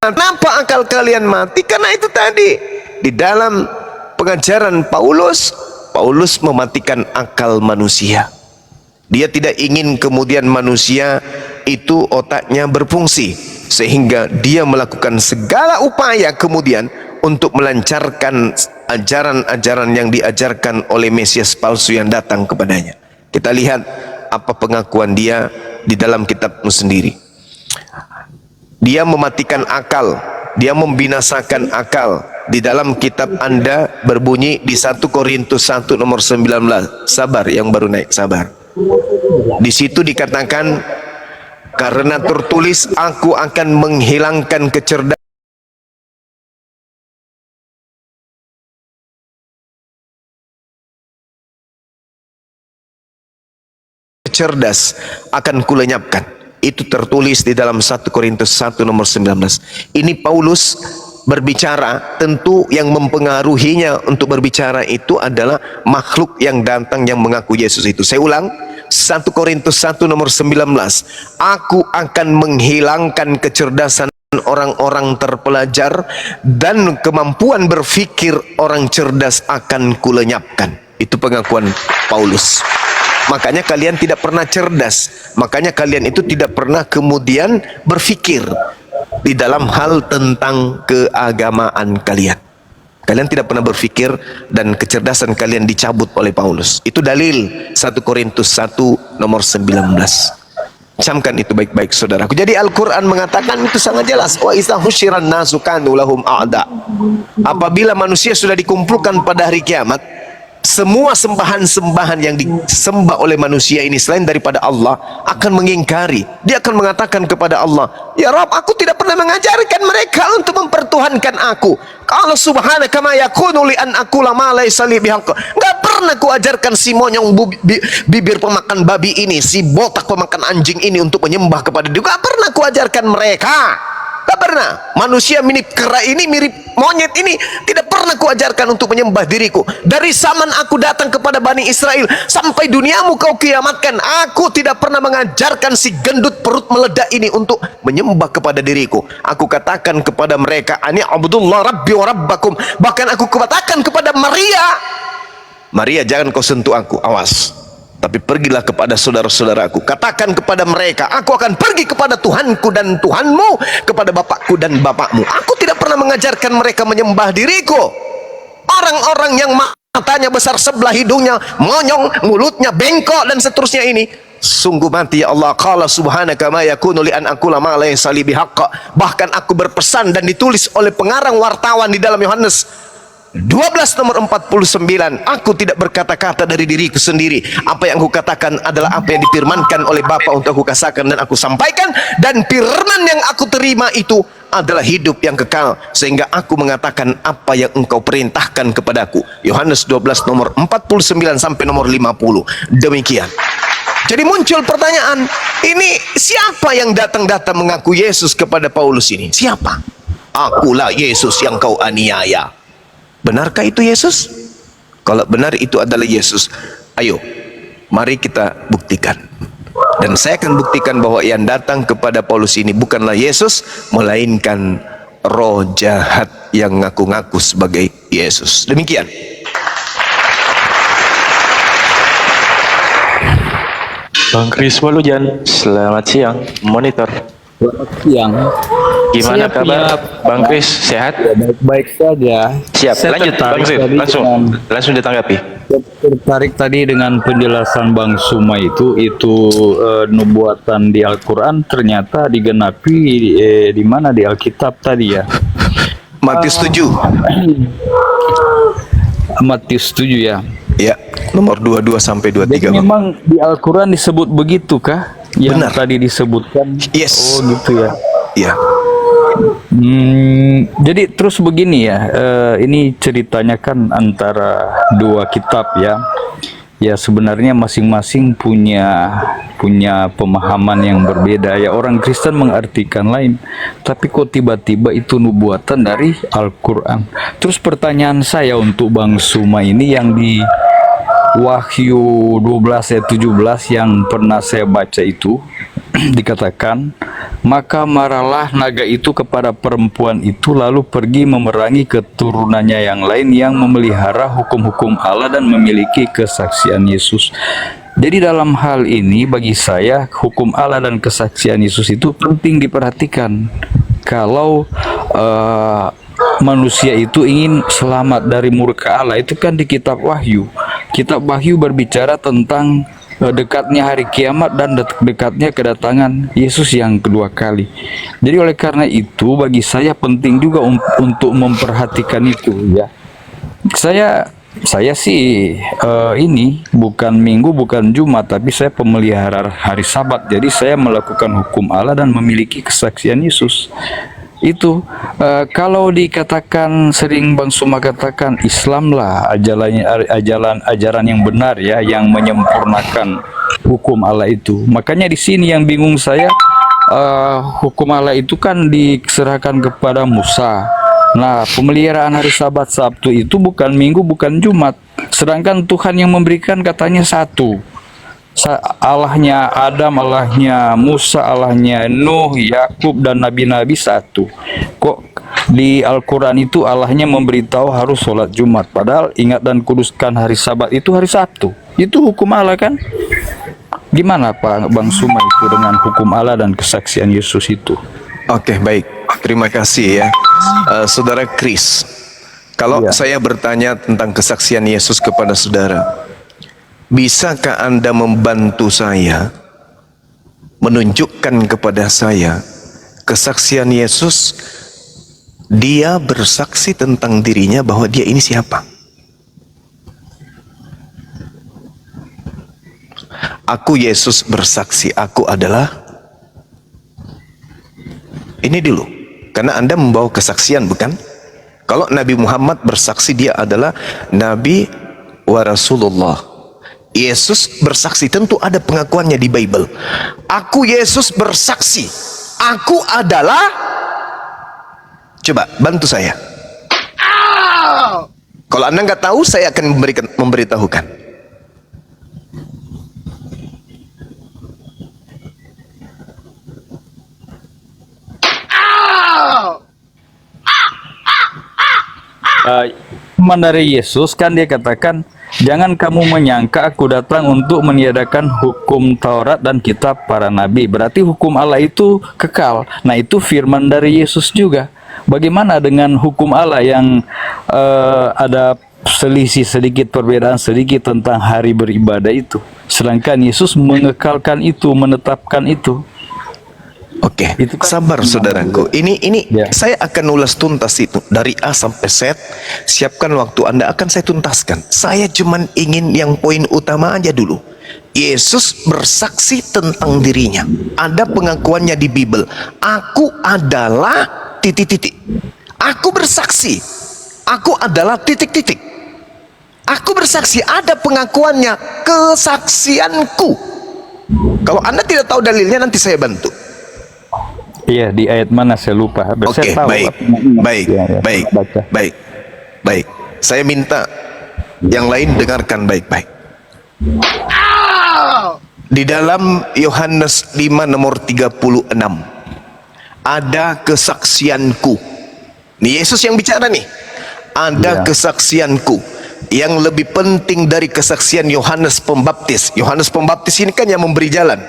Kenapa akal kalian mati? Karena itu tadi di dalam pengajaran Paulus, Paulus mematikan akal manusia. Dia tidak ingin kemudian manusia itu otaknya berfungsi, sehingga dia melakukan segala upaya kemudian untuk melancarkan ajaran-ajaran yang diajarkan oleh Mesias palsu yang datang kepadanya. Kita lihat apa pengakuan dia di dalam kitabmu sendiri. Dia mematikan akal, dia membinasakan akal. Di dalam kitab Anda berbunyi di 1 Korintus 1 nomor 19. Sabar yang baru naik, sabar. Di situ dikatakan, karena tertulis aku akan menghilangkan kecerdasan cerdas akan kulenyapkan. Itu tertulis di dalam 1 Korintus 1 nomor 19. Ini Paulus berbicara, tentu yang mempengaruhinya untuk berbicara itu adalah makhluk yang datang yang mengaku Yesus itu. Saya ulang, 1 Korintus 1 nomor 19. Aku akan menghilangkan kecerdasan orang-orang terpelajar dan kemampuan berpikir orang cerdas akan kulenyapkan. Itu pengakuan Paulus. Makanya kalian tidak pernah cerdas, makanya kalian itu tidak pernah kemudian berpikir di dalam hal tentang keagamaan kalian. Kalian tidak pernah berpikir dan kecerdasan kalian dicabut oleh Paulus. Itu dalil 1 Korintus 1 nomor 19. Camkan itu baik-baik saudaraku. Jadi Al-Quran mengatakan itu sangat jelas. Wa iza husyiran nasu kanu lahum a'da. Apabila manusia sudah dikumpulkan pada hari kiamat, semua sembahan-sembahan yang disembah oleh manusia ini selain daripada Allah akan mengingkari. Dia akan mengatakan kepada Allah, ya Rabb, aku tidak pernah mengajarkan mereka untuk mempertuhankan aku. Kalau subhanaka ma yakunu li an aqula ma laysa li bihaq. Enggak pernah ku ajarkan si monyong bibir pemakan babi ini, si botak pemakan anjing ini untuk menyembah kepada dia. Enggak pernah ku ajarkan mereka. Tak pernah. Manusia mirip kera ini, mirip monyet ini, tidak pernah kuajarkan untuk menyembah diriku. Dari zaman aku datang kepada Bani Israel sampai duniamu kau kiamatkan, aku tidak pernah mengajarkan si gendut perut meledak ini untuk menyembah kepada diriku. Aku katakan kepada mereka, ani abdullah rabbi wa rabbakum. Bahkan aku katakan kepada Maria, Maria jangan kau sentuh aku, awas. Tapi pergilah kepada saudara-saudaraku, katakan kepada mereka, aku akan pergi kepada Tuhanku dan Tuhanmu, kepada Bapakku dan Bapakmu. Aku tidak pernah mengajarkan mereka menyembah diriku. Orang-orang yang matanya besar sebelah hidungnya, monyong, mulutnya bengkok dan seterusnya ini, sungguh mati ya Allah. Qala subhanaka ma yakunu li an aqula ma laysa li bihaqq. Bahkan aku berpesan dan ditulis oleh pengarang wartawan di dalam Yohanes 12 nomor 49, aku tidak berkata-kata dari diriku sendiri. Apa yang aku katakan adalah apa yang difirmankan oleh Bapa untuk aku katakan dan aku sampaikan, dan firman yang aku terima itu adalah hidup yang kekal, sehingga aku mengatakan apa yang engkau perintahkan kepadaku. Yohanes 12 nomor 49 sampai nomor 50. Demikian. Jadi muncul pertanyaan, ini siapa yang datang-datang mengaku Yesus kepada Paulus ini? Siapa? Akulah Yesus yang kau aniaya. Benarkah itu Yesus? Kalau benar itu adalah Yesus, ayo mari kita buktikan. Dan saya akan buktikan bahwa yang datang kepada Paulus ini bukanlah Yesus, melainkan roh jahat yang ngaku-ngaku sebagai Yesus. Demikian. Bang Kris Walujan, selamat siang, monitor. Selamat siang. Gimana kabar Bang Kris? Sehat? Ya, baik-baik saja. Siap, Saya lanjut Bang Kris, langsung ditanggapi. Tertarik tadi dengan penjelasan Bang Suma itu nubuatan di Al-Quran ternyata digenapi di mana di Alkitab tadi ya. Matius 7. Matius 7 ya. Ya, nomor 22 sampai 23. Jadi memang di Al-Quran disebut begitukah? Yang Benar. tadi disebutkan? Yes. Oh gitu ya. Ya. Jadi terus begini ya, ini ceritanya kan antara dua kitab ya. Ya sebenarnya masing-masing punya pemahaman yang berbeda ya. Orang Kristen mengartikan lain, tapi kok tiba-tiba itu nubuatan dari Al-Quran. Terus pertanyaan saya untuk Bang Suma ini yang di Wahyu 12 ayat 17 yang pernah saya baca itu dikatakan Maka marahlah naga itu kepada perempuan itu, lalu pergi memerangi keturunannya yang lain yang memelihara hukum-hukum Allah dan memiliki kesaksian Yesus. Jadi dalam hal ini bagi saya hukum Allah dan kesaksian Yesus itu penting diperhatikan. Kalau manusia itu ingin selamat dari murka Allah, itu kan di kitab Wahyu. Kitab Wahyu berbicara tentang dekatnya hari kiamat dan dekatnya kedatangan Yesus yang kedua kali. Jadi oleh karena itu bagi saya penting juga untuk memperhatikan itu ya. Saya sih ini bukan Minggu, bukan Jumat, tapi saya pemelihara hari Sabat. Jadi saya melakukan hukum Allah dan memiliki kesaksian Yesus. Itu kalau dikatakan, sering Bang Suma katakan, Islam lah ajaran yang benar ya, yang menyempurnakan hukum Allah itu. Makanya di sini yang bingung saya, hukum Allah itu kan diserahkan kepada Musa. Nah, pemeliharaan hari Sabat Sabtu itu bukan Minggu, bukan Jumat. Sedangkan Tuhan yang memberikan katanya satu. Allahnya Adam, Allahnya Musa, Allahnya Nuh, Yakub dan nabi-nabi satu. Kok di Al-Quran itu Allahnya memberitahu harus sholat Jumat, padahal ingat dan kuduskan hari Sabat itu hari Sabtu. Itu hukum Allah kan? Gimana Pak Bang Suma itu dengan hukum Allah dan kesaksian Yesus itu? Oke, baik. Terima kasih ya. Saudara Chris, kalau Ya. saya bertanya tentang kesaksian Yesus kepada saudara, bisakah Anda membantu saya menunjukkan kepada saya kesaksian Yesus? Dia bersaksi tentang dirinya bahwa dia ini siapa. Aku Yesus bersaksi, aku adalah ini dulu. Karena Anda membawa kesaksian, bukan? Kalau Nabi Muhammad bersaksi dia adalah Nabi wa Rasulullah. Yesus bersaksi, tentu ada pengakuannya di Bible. Aku Yesus bersaksi, aku adalah. Coba bantu saya. Kalau Anda nggak tahu, saya akan memberitahukan. Dari Yesus kan dia katakan, jangan kamu menyangka aku datang untuk meniadakan hukum Taurat dan kitab para nabi. Berarti hukum Allah itu kekal. Nah, itu firman dari Yesus juga. Bagaimana dengan hukum Allah yang ada selisih sedikit, perbedaan sedikit tentang hari beribadah itu? Sedangkan Yesus mengekalkan itu, menetapkan itu. Oke, Itu kan sabar saudaraku. Ini Ya. saya akan ulas tuntas itu dari A sampai Z. Siapkan waktu Anda, akan saya tuntaskan. Saya cuman ingin yang poin utama aja dulu. Yesus bersaksi tentang dirinya. Ada pengakuannya di Bible. Aku adalah titik-titik. Aku bersaksi. Aku adalah titik-titik. Aku bersaksi, ada pengakuannya, kesaksianku. Kalau Anda tidak tahu dalilnya, nanti saya bantu. Iya, di ayat mana saya lupa. Oke, Saya tahu, baik, tapi nggak ingat. baik, Ya, baik, baca. baik, baik. Saya minta yang lain dengarkan baik-baik. Di dalam Yohanes 5 nomor 36 ada kesaksianku. Ini Yesus yang bicara nih. Ada Ya. kesaksianku yang lebih penting dari kesaksian Yohanes Pembaptis. Yohanes Pembaptis ini kan yang memberi jalan.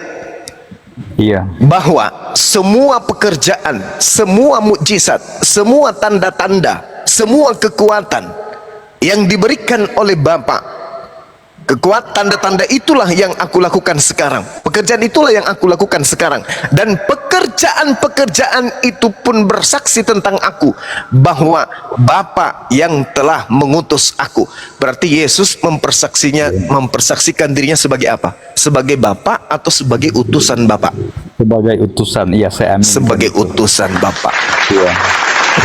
Iya. Bahwa semua pekerjaan, semua mukjizat, semua tanda-tanda, semua kekuatan yang diberikan oleh Bapa, kekuatan tanda-tanda itulah yang aku lakukan sekarang. Pekerjaan itulah yang aku lakukan sekarang. Dan pekerjaan-pekerjaan itu pun bersaksi tentang aku, bahwa Bapa yang telah mengutus aku. Berarti Yesus mempersaksikan dirinya sebagai apa? Sebagai Bapa atau sebagai utusan Bapa? Sebagai utusan, iya saya amin. Sebagai utusan Bapa. Iya.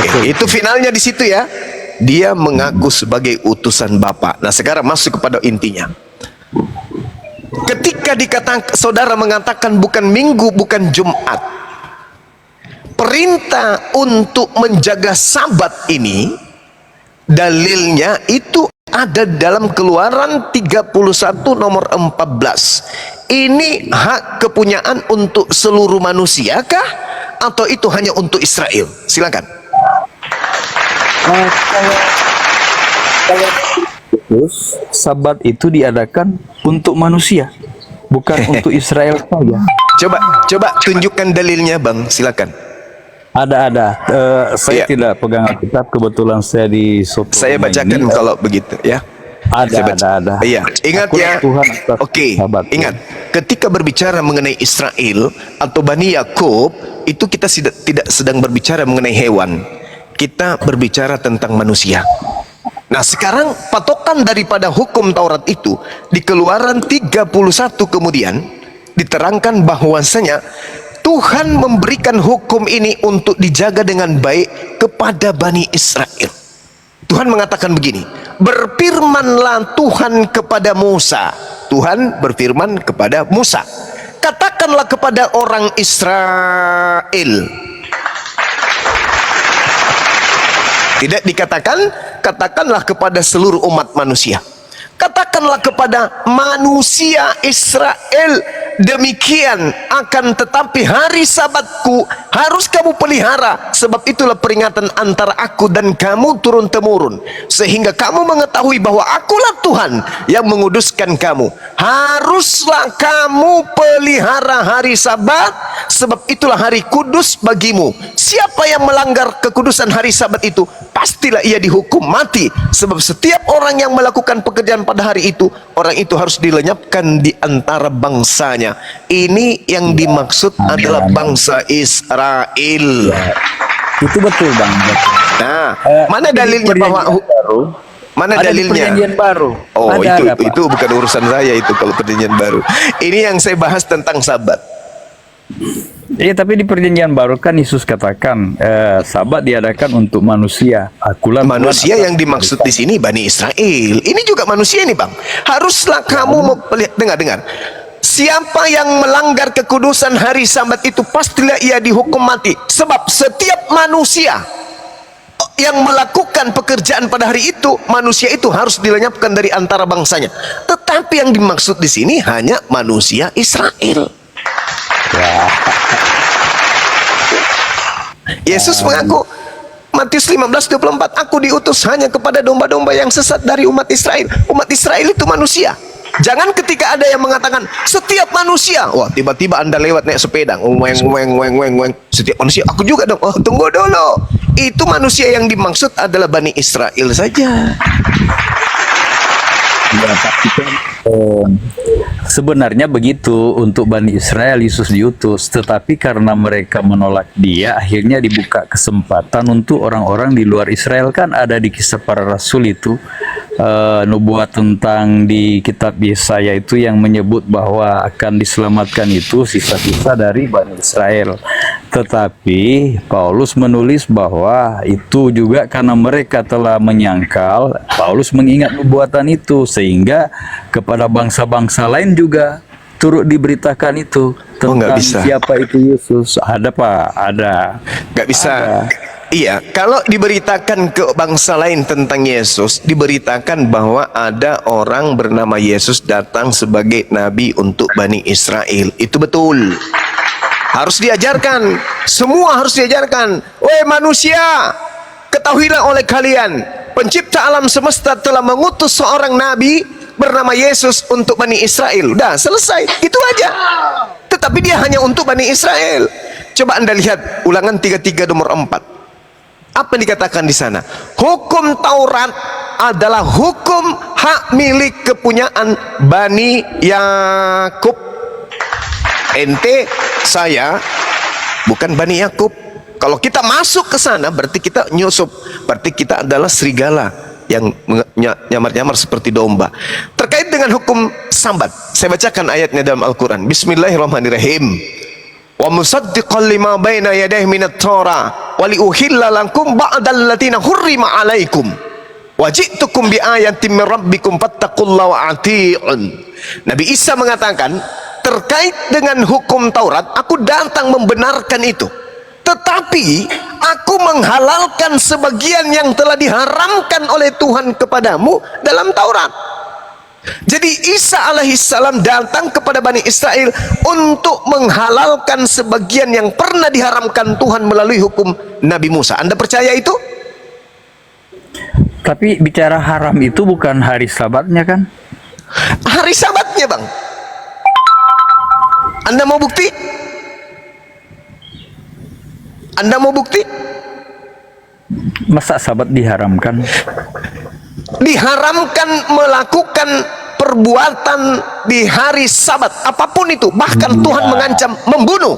Oke, itu finalnya di situ ya. Dia mengaku sebagai utusan Bapa. Nah, sekarang masuk kepada intinya. Ketika saudara mengatakan bukan Minggu, bukan Jumat, perintah untuk menjaga Sabat ini, dalilnya itu ada dalam Keluaran 31 nomor 14. Ini hak kepunyaan untuk seluruh manusia kah? atau itu hanya untuk Israel? Silakan. Terus Sabat itu diadakan untuk manusia, bukan untuk Israel saja. Coba tunjukkan dalilnya, Bang. Silakan. Ada. Saya Iya. tidak pegang Alkitab, kebetulan saya di Soto. Saya bacakan kalau begitu ya. Saya baca. Ada. Iya, ingat Akulah ya. Tuhan atas Oke, Sabat. ingat. Ketika berbicara mengenai Israel atau Bani Yakub, itu kita tidak sedang berbicara mengenai hewan. Kita berbicara tentang manusia. Nah, sekarang patokan daripada hukum Taurat itu di Keluaran 31 kemudian diterangkan bahwasanya Tuhan memberikan hukum ini untuk dijaga dengan baik kepada Bani Israel. Tuhan mengatakan begini, berfirmanlah Tuhan kepada Musa. Tuhan berfirman kepada Musa, katakanlah kepada orang Israel. Tidak dikatakan, katakanlah kepada seluruh umat manusia. Katakanlah kepada manusia Israel, demikian akan tetapi hari Sabatku harus kamu pelihara, sebab itulah peringatan antara aku dan kamu turun-temurun, sehingga kamu mengetahui bahwa akulah Tuhan yang menguduskan kamu. Haruslah kamu pelihara hari Sabat, sebab itulah hari kudus bagimu. Siapa yang melanggar kekudusan hari Sabat itu, pastilah ia dihukum mati, sebab setiap orang yang melakukan pekerjaan pada hari itu, orang itu harus dilenyapkan di antara bangsanya. Ini yang dimaksud adalah bangsa Israel. Itu betul, Bang. Nah, mana dalilnya bahwa mana ada dalilnya? di Perjanjian Baru. Oh, Ada, Pak. itu bukan urusan saya itu kalau Perjanjian Baru. Ini yang saya bahas tentang Sabat. Iya, tapi di Perjanjian Baru kan Yesus katakan Sabat diadakan untuk manusia. Akulah Tuhan Manusia atas yang dimaksud di sini Bani Israel. Ini juga manusia ini, Bang. Haruslah kamu dengar. Siapa yang melanggar kekudusan hari Sabat itu, pastilah ia dihukum mati. Sebab setiap manusia yang melakukan pekerjaan pada hari itu, manusia itu harus dilenyapkan dari antara bangsanya. Tetapi yang dimaksud di sini hanya manusia Israel. Yesus mengaku Matius 15:24, aku diutus hanya kepada domba-domba yang sesat dari umat Israel. Umat Israel itu manusia. Jangan ketika ada yang mengatakan setiap manusia, wah tiba-tiba Anda lewat naik sepeda, weng, setiap manusia, aku juga dong. Oh, tunggu dulu. Itu manusia yang dimaksud adalah Bani Israel saja. Ya, tapi kan, sebenarnya begitu untuk Bani Israel Yesus diutus, tetapi karena mereka menolak dia, akhirnya dibuka kesempatan untuk orang-orang di luar Israel. Kan ada di Kisah Para Rasul itu nubuat tentang di kitab Yesaya itu yang menyebut bahwa akan diselamatkan itu sisa-sisa dari Bani Israel. Tetapi Paulus menulis bahwa itu juga karena mereka telah menyangkal, Paulus mengingat nubuatan itu, sehingga kepada bangsa-bangsa lain juga turut diberitakan itu tentang siapa itu Yesus. Ada, Pak, ada. Gak bisa. Ada. Iya, kalau diberitakan ke bangsa lain tentang Yesus, diberitakan bahwa ada orang bernama Yesus datang sebagai nabi untuk Bani Israel. Itu betul. Harus diajarkan. Semua harus diajarkan. Woi manusia, ketahuilah oleh kalian, pencipta alam semesta telah mengutus seorang nabi bernama Yesus untuk Bani Israel. Udah, selesai. Itu aja. Tetapi dia hanya untuk Bani Israel. Coba Anda lihat Ulangan 33 nomor 4. Apa yang dikatakan di sana? Hukum Taurat adalah hukum hak milik kepunyaan Bani Yakub. Ente, saya bukan Bani Yakub. Kalau kita masuk ke sana, berarti kita nyusup. Berarti kita adalah serigala yang nyamar-nyamar seperti domba. Terkait dengan hukum Sabat, saya bacakan ayatnya dalam Al-Quran. Bismillahirrahmanirrahim. Wa musaddiqan lima baina yadayhi minat Torah wa liuhilla lakum ba'dal latina hurrima alaikum wa ji'tukum bi ayatin min rabbikum fattaqullaha wa ati'un. Nabi Isa mengatakan terkait dengan hukum Taurat, aku datang membenarkan itu, tetapi aku menghalalkan sebagian yang telah diharamkan oleh Tuhan kepadamu dalam Taurat. Jadi Isa alaihissalam datang kepada Bani Israel untuk menghalalkan sebagian yang pernah diharamkan Tuhan melalui hukum Nabi Musa. Anda percaya itu? Tapi bicara haram itu bukan hari Sabatnya kan? Hari Sabatnya, Bang. Anda mau bukti? Anda mau bukti? Masa Sabat diharamkan? Diharamkan melakukan perbuatan di hari Sabat apapun itu, bahkan Tuhan mengancam membunuh.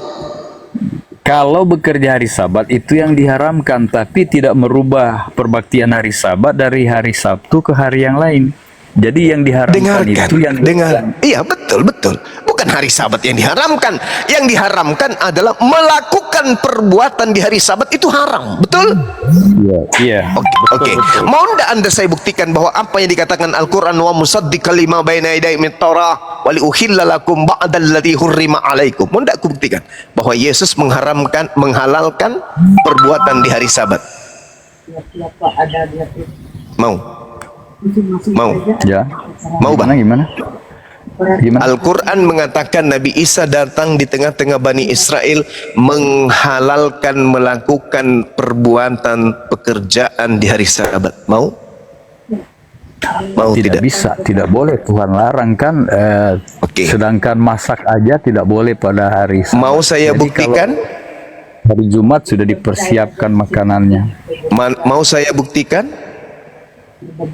Kalau bekerja hari Sabat itu yang diharamkan, tapi tidak merubah perbaktian hari Sabat dari hari Sabtu ke hari yang lain. Jadi yang diharamkan itu yang iya, betul, bukan hari Sabat yang diharamkan. Yang diharamkan adalah melakukan perbuatan di hari Sabat, itu haram, betul? Iya. Oke. Mau ndak Anda saya buktikan bahwa apa yang dikatakan Al-Qur'an wa musaddiqal lima baina yaday mit Taurah wa li uhilla lakum ba'dal ladzi hurrima alaikum. Mau ndak aku buktikan bahwa Yesus menghalalkan perbuatan di hari Sabat? Mau? Ya. Mau, Bang? Gimana? Al-Quran mengatakan Nabi Isa datang di tengah-tengah Bani Israel menghalalkan melakukan perbuatan pekerjaan di hari Sabat. Mau? Mau Tidak bisa, tidak boleh, Tuhan larang kan. Sedangkan masak aja tidak boleh pada hari Sabat. Mau saya Jadi buktikan? Hari Jumat sudah dipersiapkan makanannya. Mau saya buktikan?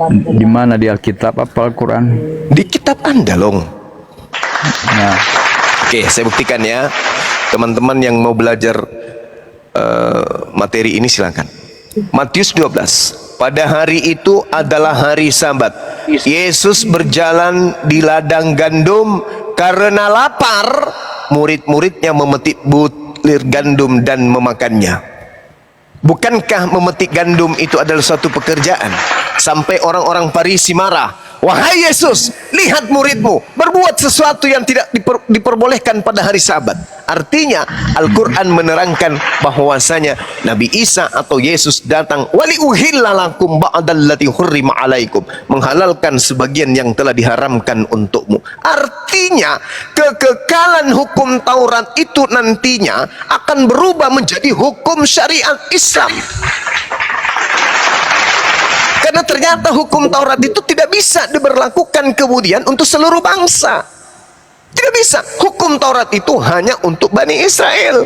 Di mana di Alkitab apa Al-Quran? Di kitab Anda, Long. Nah, Oke, saya buktikan ya. Teman-teman yang mau belajar materi ini silakan. Matius 12. Pada hari itu adalah hari Sabat. Yesus berjalan di ladang gandum karena lapar. Murid-muridnya memetik butir gandum dan memakannya. Bukankah memetik gandum itu adalah suatu pekerjaan? Sampai orang-orang Farisi marah. Wahai Yesus, lihat muridmu berbuat sesuatu yang tidak diperbolehkan pada hari Sabat. Artinya Al-Quran menerangkan bahwasanya Nabi Isa atau Yesus datang wali uhilla lakum ba'dallati hurrima alaikum, menghalalkan sebagian yang telah diharamkan untukmu. Artinya kekekalan hukum Taurat itu nantinya akan berubah menjadi hukum syariat Islam. Karena ternyata hukum Taurat itu tidak bisa diberlakukan kemudian untuk seluruh bangsa. Tidak bisa. Hukum Taurat itu hanya untuk Bani Israel.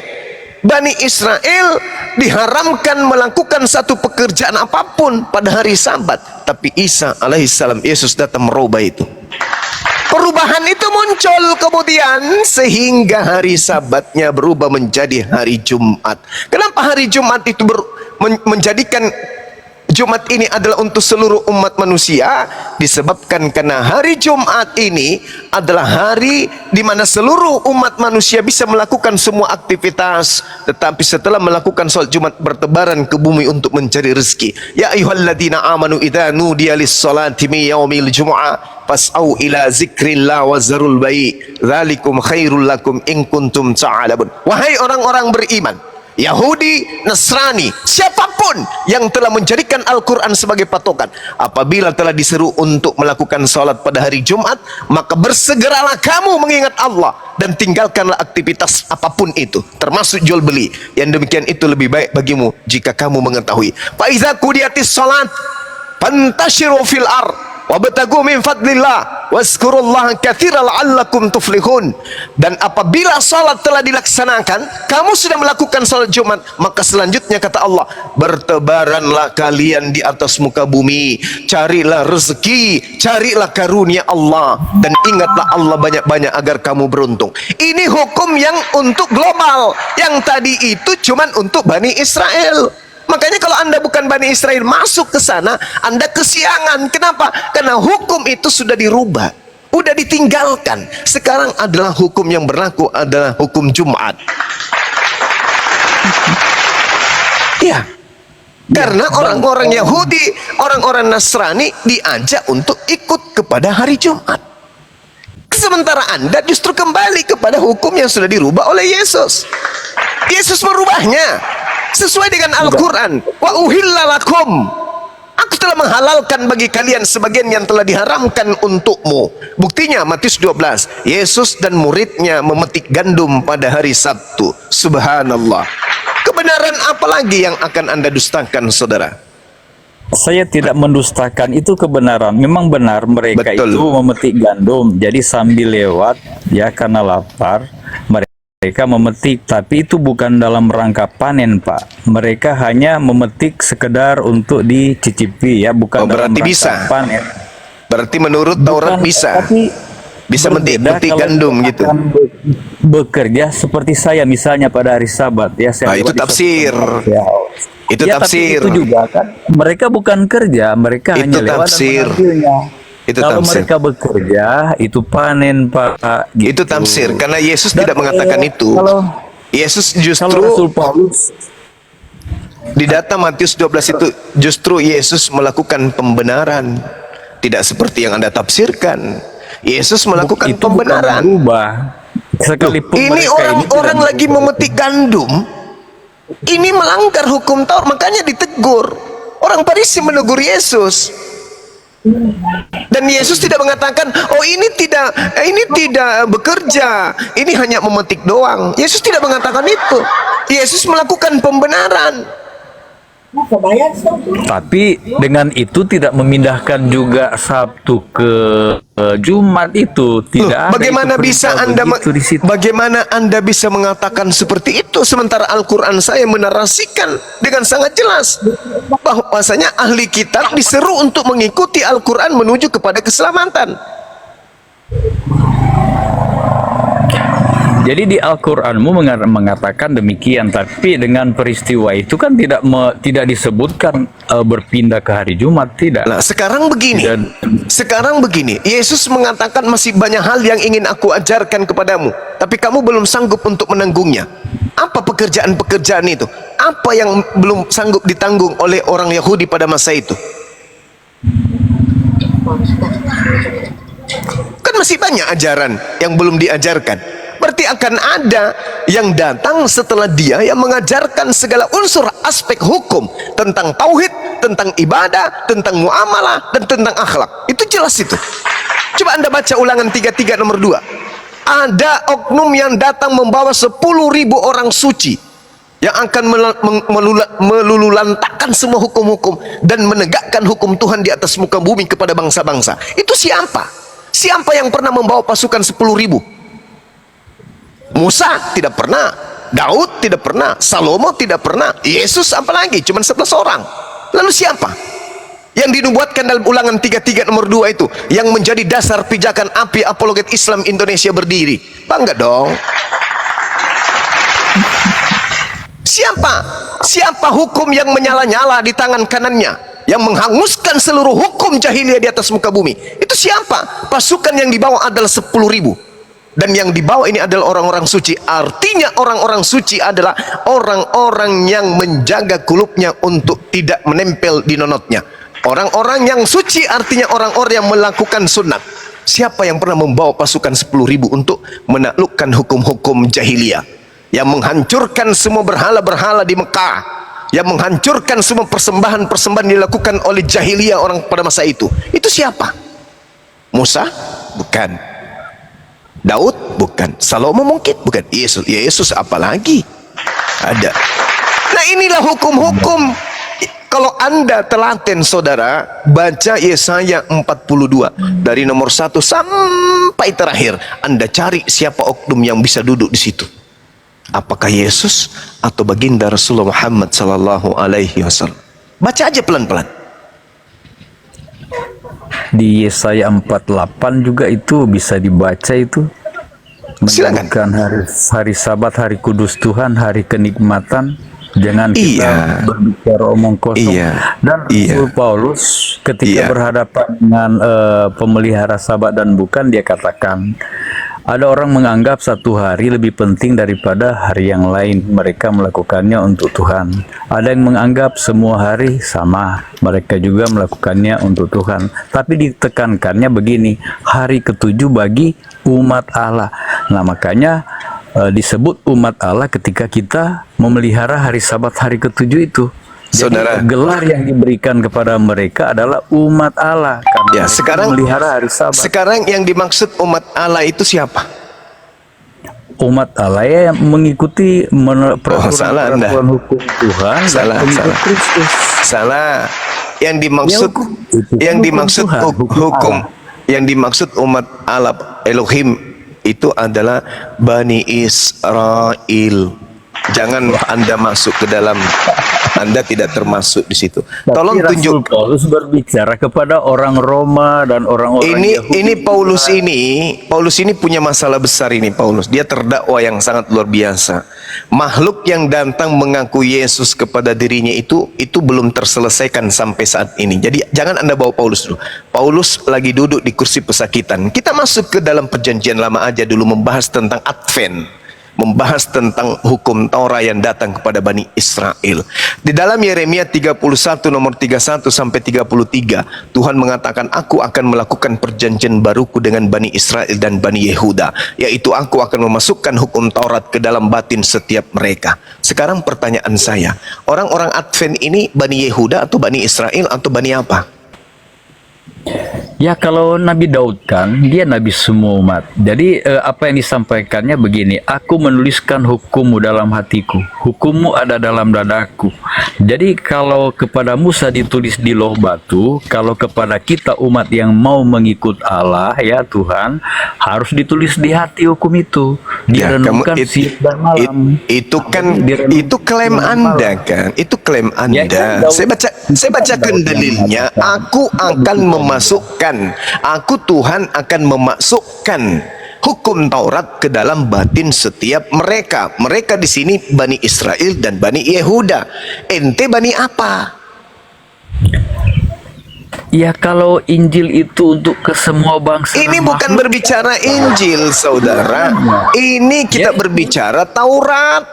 Bani Israel diharamkan melakukan satu pekerjaan apapun pada hari Sabat. Tapi Isa alaihissalam, Yesus datang merubah itu. Perubahan itu muncul kemudian sehingga hari Sabatnya berubah menjadi hari Jumat. Kenapa hari Jumat itu menjadikan Jumat ini adalah untuk seluruh umat manusia? Disebabkan karena hari Jumat ini adalah hari di mana seluruh umat manusia bisa melakukan semua aktivitas, tetapi setelah melakukan sholat Jumat bertebaran ke bumi untuk mencari rezeki. Ya ayyuhalladzina amanu idza nudiya lis-salati min yaumil jumu'ah fas'au ila zikrillah wa zarul bai' dzalikum khairul lakum in kuntum ta'lamun. Wahai orang-orang beriman, Yahudi, Nasrani, siapapun yang telah menjadikan Al-Quran sebagai patokan, apabila telah diseru untuk melakukan sholat pada hari Jumat, maka bersegeralah kamu mengingat Allah dan tinggalkanlah aktivitas apapun itu, termasuk jual beli. Yang demikian itu lebih baik bagimu jika kamu mengetahui. Fa iza qudiyatis sholat fantashiru fil ardh wabtagu min fadlillah wazkurullaha katsiran la'allakum tuflihun. Dan apabila salat telah dilaksanakan, kamu sudah melakukan salat Jumat, maka selanjutnya kata Allah, bertebaranlah kalian di atas muka bumi, carilah rezeki, carilah karunia Allah, dan ingatlah Allah banyak-banyak agar kamu beruntung. Ini hukum yang untuk global, yang tadi itu cuman untuk Bani Israel. Makanya kalau Anda bukan Bani Israel masuk ke sana, Anda kesiangan. Kenapa? Karena hukum itu sudah dirubah, udah ditinggalkan. Sekarang adalah hukum yang berlaku adalah hukum Jumat. Ya, karena orang-orang Yahudi, orang-orang Nasrani diajak untuk ikut kepada hari Jumat. Sementara Anda justru kembali kepada hukum yang sudah dirubah oleh Yesus. Yesus merubahnya sesuai dengan Al-Quran. Wa uhilla lakum, Aku telah menghalalkan bagi kalian sebagian yang telah diharamkan untukmu. Buktinya Matius 12, Yesus dan muridnya memetik gandum pada hari Sabtu. Subhanallah. Kebenaran apa lagi yang akan Anda dustakan, saudara? Saya tidak mendustakan, itu kebenaran. Memang benar mereka Betul. itu memetik gandum. Jadi sambil lewat ya karena lapar mereka memetik, tapi itu bukan dalam rangka panen, Pak. Mereka hanya memetik sekedar untuk dicicipi ya, bukan dalam berarti rangka bisa. panen. Berarti menurut Taurat Bukan, bisa. tapi Bisa berbeda metik kalau gandum kita gitu. akan bekerja seperti saya misalnya pada hari Sabat ya, saya Nah, itu lewat di satu tafsir. tempat, ya. Itu Ya, tafsir. tapi itu juga kan mereka bukan kerja, mereka Itu hanya lewat tafsir. dan mengambilnya. Itu Kalau tafsir. mereka bekerja itu panen, Pak. Gitu. Itu tafsir, karena Yesus Dan, tidak mengatakan itu. Kalau Yesus Rasul justru Paulus di data Matius 12 itu justru Yesus melakukan pembenaran. Tidak seperti yang Anda tafsirkan. Yesus melakukan itu bukan pembenaran. berubah. Sekalipun Ini mereka orang-orang tidak lagi memetik gandum. Ini melanggar hukum Taurat, makanya ditegur. Orang Farisi menegur Yesus. Dan Yesus tidak mengatakan, oh ini tidak bekerja, ini hanya memetik doang. Yesus tidak mengatakan itu. Yesus melakukan pembenaran. Tapi dengan itu tidak memindahkan juga Sabtu ke Jumat itu tidak ada. Bagaimana itu bisa perintah Anda begitu di situ. bagaimana Anda bisa mengatakan seperti itu sementara Al-Qur'an saya menarasikan dengan sangat jelas bahwasanya ahli kitab diseru untuk mengikuti Al-Qur'an menuju kepada keselamatan. Jadi di Al-Qur'anmu mengatakan demikian, tapi dengan peristiwa itu kan tidak disebutkan berpindah ke hari Jumat, tidak. Nah, sekarang begini. Dan- Sekarang begini, Yesus mengatakan masih banyak hal yang ingin aku ajarkan kepadamu, tapi kamu belum sanggup untuk menanggungnya. Apa pekerjaan-pekerjaan itu? Apa yang belum sanggup ditanggung oleh orang Yahudi pada masa itu? Kan masih banyak ajaran yang belum diajarkan. Berarti akan ada yang datang setelah dia yang mengajarkan segala unsur aspek hukum tentang tauhid, tentang ibadah, tentang muamalah, dan tentang akhlak. Itu jelas itu. Coba Anda baca Ulangan 33 nomor 2. Ada oknum yang datang membawa 10.000 orang suci yang akan melululantakkan semua hukum-hukum dan menegakkan hukum Tuhan di atas muka bumi kepada bangsa-bangsa. Itu siapa? Siapa yang pernah membawa pasukan 10.000? Musa tidak pernah, Daud tidak pernah, Salomo tidak pernah, Yesus apalagi cuma 11 orang. Lalu siapa yang dinubuatkan dalam Ulangan 33 nomor 2 itu yang menjadi dasar pijakan api apologet Islam Indonesia berdiri? Bangga dong. Siapa hukum yang menyala-nyala di tangan kanannya yang menghanguskan seluruh hukum jahiliyah di atas muka bumi? Itu siapa? Pasukan yang dibawa adalah 10.000. Dan yang dibawa ini adalah orang-orang suci. Artinya orang-orang suci adalah orang-orang yang menjaga kulupnya untuk tidak menempel di nonotnya. Orang-orang yang suci artinya orang-orang yang melakukan sunat. Siapa yang pernah membawa pasukan 10.000 untuk menaklukkan hukum-hukum jahiliyah, yang menghancurkan semua berhala-berhala di Mekah, yang menghancurkan semua persembahan-persembahan dilakukan oleh jahiliyah orang pada masa itu? Itu siapa? Musa? Bukan. Daud? Bukan. Salomo mungkin? Bukan. Yesus apalagi? Ada. Nah, inilah hukum-hukum. Kalau Anda telaten, saudara, baca Yesaya 42 dari nomor 1 sampai terakhir. Anda cari siapa oknum yang bisa duduk di situ. Apakah Yesus atau baginda Rasulullah Muhammad sallallahu alaihi wasallam? Baca aja pelan-pelan. Di Yesaya 48 juga itu bisa dibaca itu. Silakan. Menjadikan hari Sabat, hari kudus Tuhan, hari kenikmatan. Jangan kita Iya. berbicara omong kosong. Iya. Dan Iya. Rasul Paulus ketika Iya. berhadapan dengan pemelihara Sabat dan bukan, dia katakan, ada orang menganggap satu hari lebih penting daripada hari yang lain. Mereka melakukannya untuk Tuhan. Ada yang menganggap semua hari sama. Mereka juga melakukannya untuk Tuhan. Tapi ditekankannya begini, hari ketujuh bagi umat Allah. Nah, makanya disebut umat Allah ketika kita memelihara hari Sabat hari ketujuh itu. Saudara. Gelar yang diberikan kepada mereka adalah umat Allah karena Ya, mereka sekarang melihara hari Sabat. sekarang yang dimaksud umat Allah itu siapa? Umat Allah ya yang mengikuti salah Anda. peraturan hukum Tuhan Salah, dan pengikut salah. Kristus. Salah. Yang dimaksud Ya, hukum Tuhan, hukum Allah. yang dimaksud umat Allah Elohim itu adalah Bani Israel. Jangan Anda masuk ke dalam, Anda tidak termasuk di situ. Tolong Tapi Rasul tunjuk. Paulus berbicara kepada orang Roma dan orang-orang Yahudi. Ini Paulus ini punya masalah besar ini. Paulus, dia terdakwa yang sangat luar biasa. Makhluk yang datang mengaku Yesus kepada dirinya itu belum terselesaikan sampai saat ini. Jadi jangan Anda bawa Paulus dulu. Paulus lagi duduk di kursi pesakitan. Kita masuk ke dalam perjanjian lama aja dulu, membahas tentang Advent, membahas tentang hukum Taurat yang datang kepada Bani Israel. Di dalam Yeremia 31 nomor 31 sampai 33, Tuhan mengatakan, aku akan melakukan perjanjian baruku dengan Bani Israel dan Bani Yehuda, yaitu aku akan memasukkan hukum Taurat ke dalam batin setiap mereka. Sekarang pertanyaan saya, orang-orang Advent ini Bani Yehuda atau Bani Israel atau Bani apa? Ya, kalau Nabi Daud kan dia nabi semua umat. Jadi apa yang disampaikannya begini, aku menuliskan hukummu dalam hatiku, hukummu ada dalam dadaku. Jadi kalau kepada Musa ditulis di loh batu, kalau kepada kita umat yang mau mengikut Allah ya Tuhan, harus ditulis di hati hukum itu, direnungkan siang dan malam. Itu klaim Anda kan? Itu klaim Anda. Ya, kan, saya bacakan dalilnya. Aku akan memasukkan, aku Tuhan akan memasukkan hukum Taurat ke dalam batin setiap mereka. Mereka di sini Bani Israel dan Bani Yehuda. Ente Bani apa? Ya, kalau Injil itu untuk ke semua bangsa. Ini bukan berbicara Injil, saudara. Ini kita berbicara Taurat.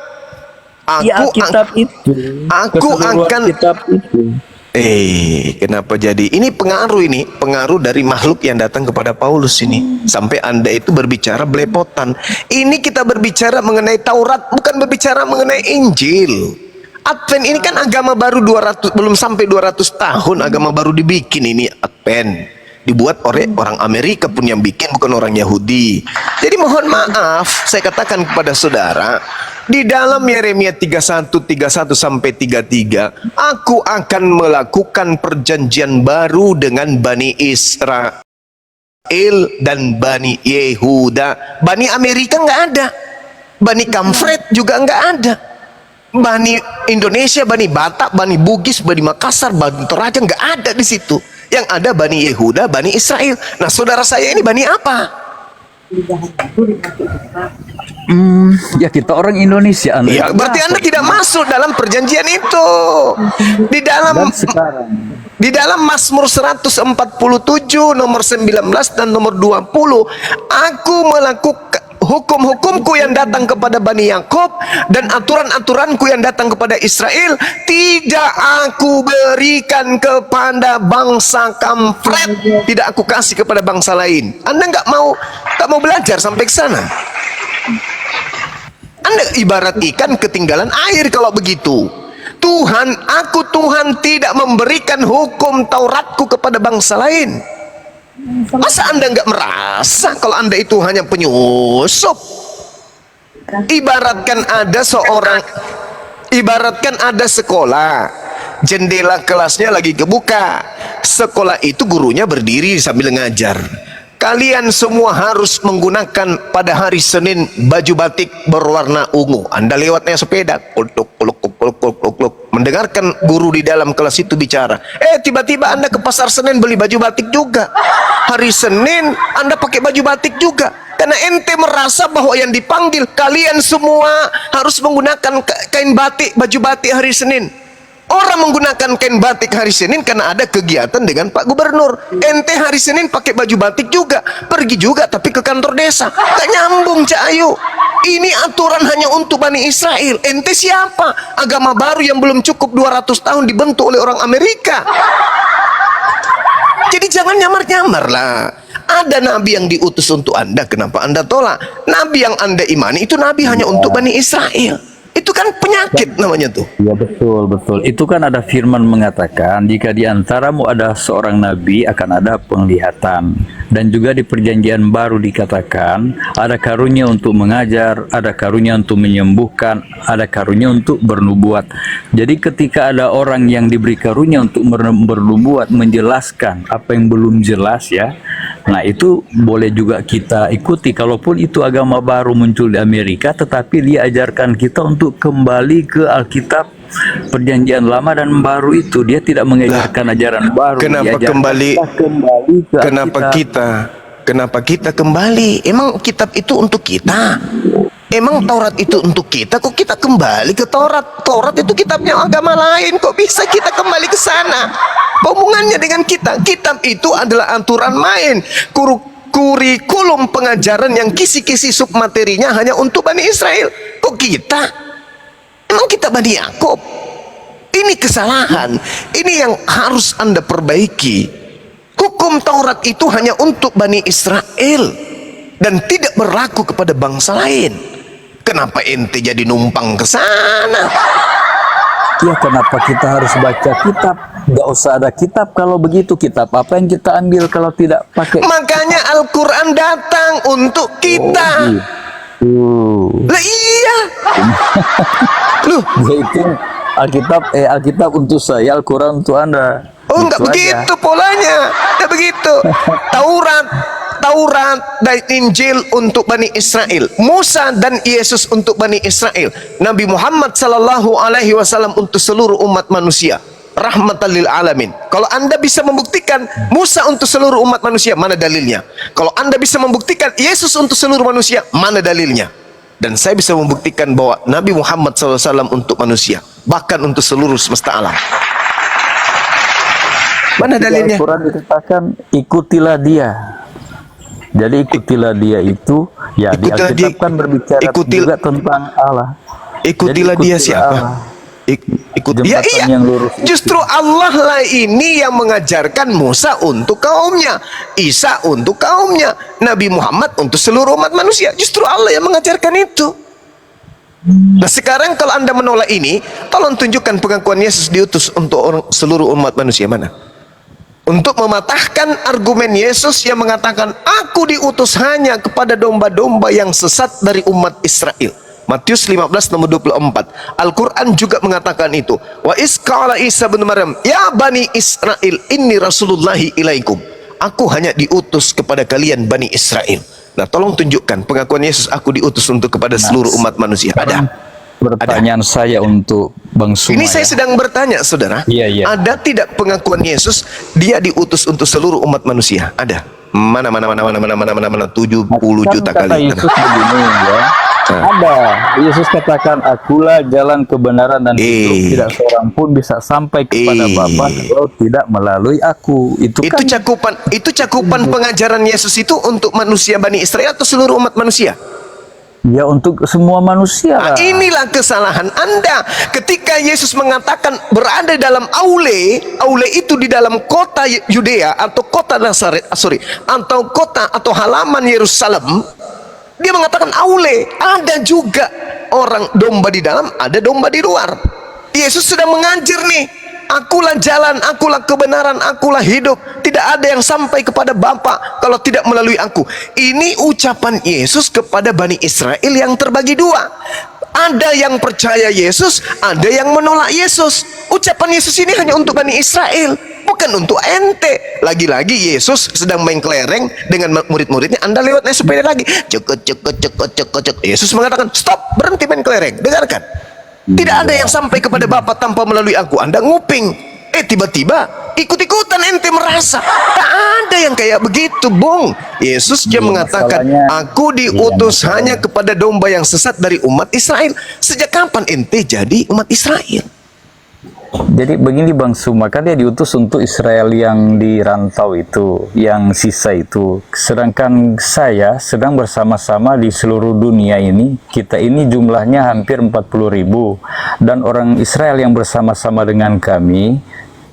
Kitab itu. Aku akan. Kitab itu. Kenapa jadi? Ini pengaruh dari makhluk yang datang kepada Paulus ini. Sampai Anda itu berbicara belepotan. Ini kita berbicara mengenai Taurat, bukan berbicara mengenai Injil. Advent ini kan agama baru 200, belum sampai 200 tahun agama baru dibikin ini Advent. Dibuat oleh orang Amerika pun yang bikin, bukan orang Yahudi. Jadi mohon maaf, saya katakan kepada saudara, di dalam Yeremia 31 sampai 33, aku akan melakukan perjanjian baru dengan Bani Israel dan Bani Yehuda. Bani Amerika nggak ada, Bani Kamfret juga nggak ada, Bani Indonesia, Bani Batak, Bani Bugis, Bani Makassar, Bani Toraja nggak ada di situ. Yang ada Bani Yehuda, Bani Israel. Nah, saudara saya ini Bani apa? Ya, kita orang Indonesia. Ya, berarti Anda tidak masuk dalam perjanjian itu. Di dalam Mazmur 147 nomor 19 dan nomor 20, aku melakukan hukum-hukumku yang datang kepada Bani Yakub dan aturan-aturanku yang datang kepada Israel tidak aku berikan kepada bangsa Kamfret, tidak aku kasih kepada bangsa lain. Anda nggak mau belajar sampai ke sana. Anda ibarat ikan ketinggalan air kalau begitu. Aku Tuhan tidak memberikan hukum Tauratku kepada bangsa lain. Masa Anda nggak merasa kalau Anda itu hanya penyusup? Ibaratkan ada sekolah, jendela kelasnya lagi kebuka, sekolah itu gurunya berdiri sambil ngajar. Kalian semua harus menggunakan pada hari Senin baju batik berwarna ungu. Anda lewatnya sepeda, mendengarkan guru di dalam kelas itu bicara. Tiba-tiba Anda ke pasar Senen beli baju batik juga. Hari Senin Anda pakai baju batik juga. Karena ente merasa bahwa yang dipanggil kalian semua harus menggunakan kain batik, baju batik hari Senin. Orang menggunakan kain batik hari Senin karena ada kegiatan dengan Pak Gubernur. Ente hari Senin pakai baju batik juga, pergi juga tapi ke kantor desa. Gak nyambung, Cak Ayu. Ini aturan hanya untuk Bani Israel. Ente siapa? Agama baru yang belum cukup 200 tahun dibentuk oleh orang Amerika. Jadi jangan nyamar-nyamar lah. Ada nabi yang diutus untuk Anda, kenapa Anda tolak? Nabi yang Anda imani itu nabi hanya untuk Bani Israel. Itu kan penyakit namanya tuh. Ya betul, betul. Itu kan ada firman mengatakan jika di antaramu ada seorang nabi akan ada penglihatan. Dan juga di perjanjian baru dikatakan ada karunia untuk mengajar, ada karunia untuk menyembuhkan, ada karunia untuk bernubuat. Jadi ketika ada orang yang diberi karunia untuk bernubuat, menjelaskan apa yang belum jelas ya. Nah itu boleh juga kita ikuti, kalaupun itu agama baru muncul di Amerika, tetapi dia ajarkan kita untuk kembali ke Alkitab perjanjian lama dan baru itu. Dia tidak mengajarkan ajaran baru. Kenapa Dia ajarkan kembali? kita kembali ke Kenapa kita kembali? Emang kitab itu untuk kita? Emang Taurat itu untuk kita? Kok kita kembali ke Taurat? Taurat itu kitabnya agama lain. Kok bisa kita kembali ke sana? Hubungannya dengan kita. Kitab itu adalah aturan main. Kurikulum pengajaran yang kisi-kisi submaterinya hanya untuk Bani Israel. Kok kita? Emang kita Bani Yakub? Ini kesalahan. Ini yang harus Anda perbaiki. Hukum Taurat itu hanya untuk Bani Israel dan tidak berlaku kepada bangsa lain. Kenapa ente jadi numpang ke sana? Ya kenapa kita harus baca kitab? Gak usah ada kitab kalau begitu. Kitab apa yang kita ambil kalau tidak pakai? Makanya Al-Quran datang untuk kita. Lah iya. Loh, Yaitu Alkitab untuk saya, Al-Quran untuk Anda. oh enggak Itu begitu aja. polanya. Enggak begitu. Taurat dan Injil untuk Bani Israel, Musa dan Yesus untuk Bani Israel, Nabi Muhammad sallallahu alaihi wasallam untuk seluruh umat manusia, rahmatan lil alamin. Kalau Anda bisa membuktikan Musa untuk seluruh umat manusia, mana dalilnya? Kalau Anda bisa membuktikan Yesus untuk seluruh manusia, mana dalilnya? Dan saya bisa membuktikan bahwa Nabi Muhammad SAW untuk manusia, bahkan untuk seluruh semesta alam. Mana dalilnya? Al-Quran dikatakan ikutilah dia. Jadi ikutilah dia itu ya di Ikutilah Alkitab dia- kan berbicara juga tentang Allah. Ikutilah Jadi dia ikutilah siapa? Allah. Ikut dia, Jembatan iya. yang lurus itu. Justru Allah lah ini yang mengajarkan Musa untuk kaumnya, Isa untuk kaumnya, Nabi Muhammad untuk seluruh umat manusia. Justru Allah yang mengajarkan itu. Nah sekarang kalau Anda menolak ini, tolong tunjukkan pengakuan Yesus diutus untuk seluruh umat manusia. Mana? Untuk mematahkan argumen Yesus yang mengatakan aku diutus hanya kepada domba-domba yang sesat dari umat Israel. Matius 15 nomor 24. Al-Quran juga mengatakan itu. Wa isqala Isa bin Maryam, ya Bani Israel, inni rasulullahi ilaikum. Aku hanya diutus kepada kalian Bani Israel. Nah tolong tunjukkan pengakuan Yesus aku diutus untuk kepada seluruh umat manusia. Ada? Pertanyaan saya untuk Bang Suma. Ini saya ya. sedang bertanya saudara. Iya, iya. Ada tidak pengakuan Yesus dia diutus untuk seluruh umat manusia? Ada? Mana 70 juta Kata kali. Yesus begini ya. Ada. Yesus katakan akulah jalan kebenaran dan hidup. Tidak seorang pun bisa sampai kepada Bapa kalau tidak melalui aku. Itu kan cakupan pengajaran Yesus itu untuk manusia Bani Israel atau seluruh umat manusia? ya untuk semua manusia Nah, lah. inilah kesalahan Anda ketika Yesus mengatakan berada dalam aule itu di dalam kota Yudea atau kota Nazaret, atau kota atau halaman Yerusalem. Dia mengatakan aule, ada juga orang domba di dalam, ada domba di luar. Yesus sedang mengajar nih, akulah jalan, akulah kebenaran, akulah hidup. Tidak ada yang sampai kepada Bapa kalau tidak melalui aku. Ini ucapan Yesus kepada Bani Israel yang terbagi dua. Ada yang percaya Yesus, ada yang menolak Yesus. Ucapan Yesus ini hanya untuk Bani Israel, bukan untuk ente. Lagi-lagi Yesus sedang main kelereng dengan murid-muridnya. Anda lewat naik sepeda lagi, cekut. Yesus mengatakan, stop, berhenti main kelereng, dengarkan. Tidak ada yang sampai kepada Bapa tanpa melalui aku. Anda nguping, tiba-tiba ikut-ikutan ente merasa. Tak ada yang kayak begitu, Bung. Yesus dia mengatakan, aku diutus hanya kepada domba yang sesat dari umat Israel. Sejak kapan ente jadi umat Israel? Jadi begini Bang Suma, kan dia diutus untuk Israel yang di rantau itu, yang sisa itu. Sedangkan saya sedang bersama-sama di seluruh dunia ini. Kita ini jumlahnya hampir 40.000. Dan orang Israel yang bersama-sama dengan kami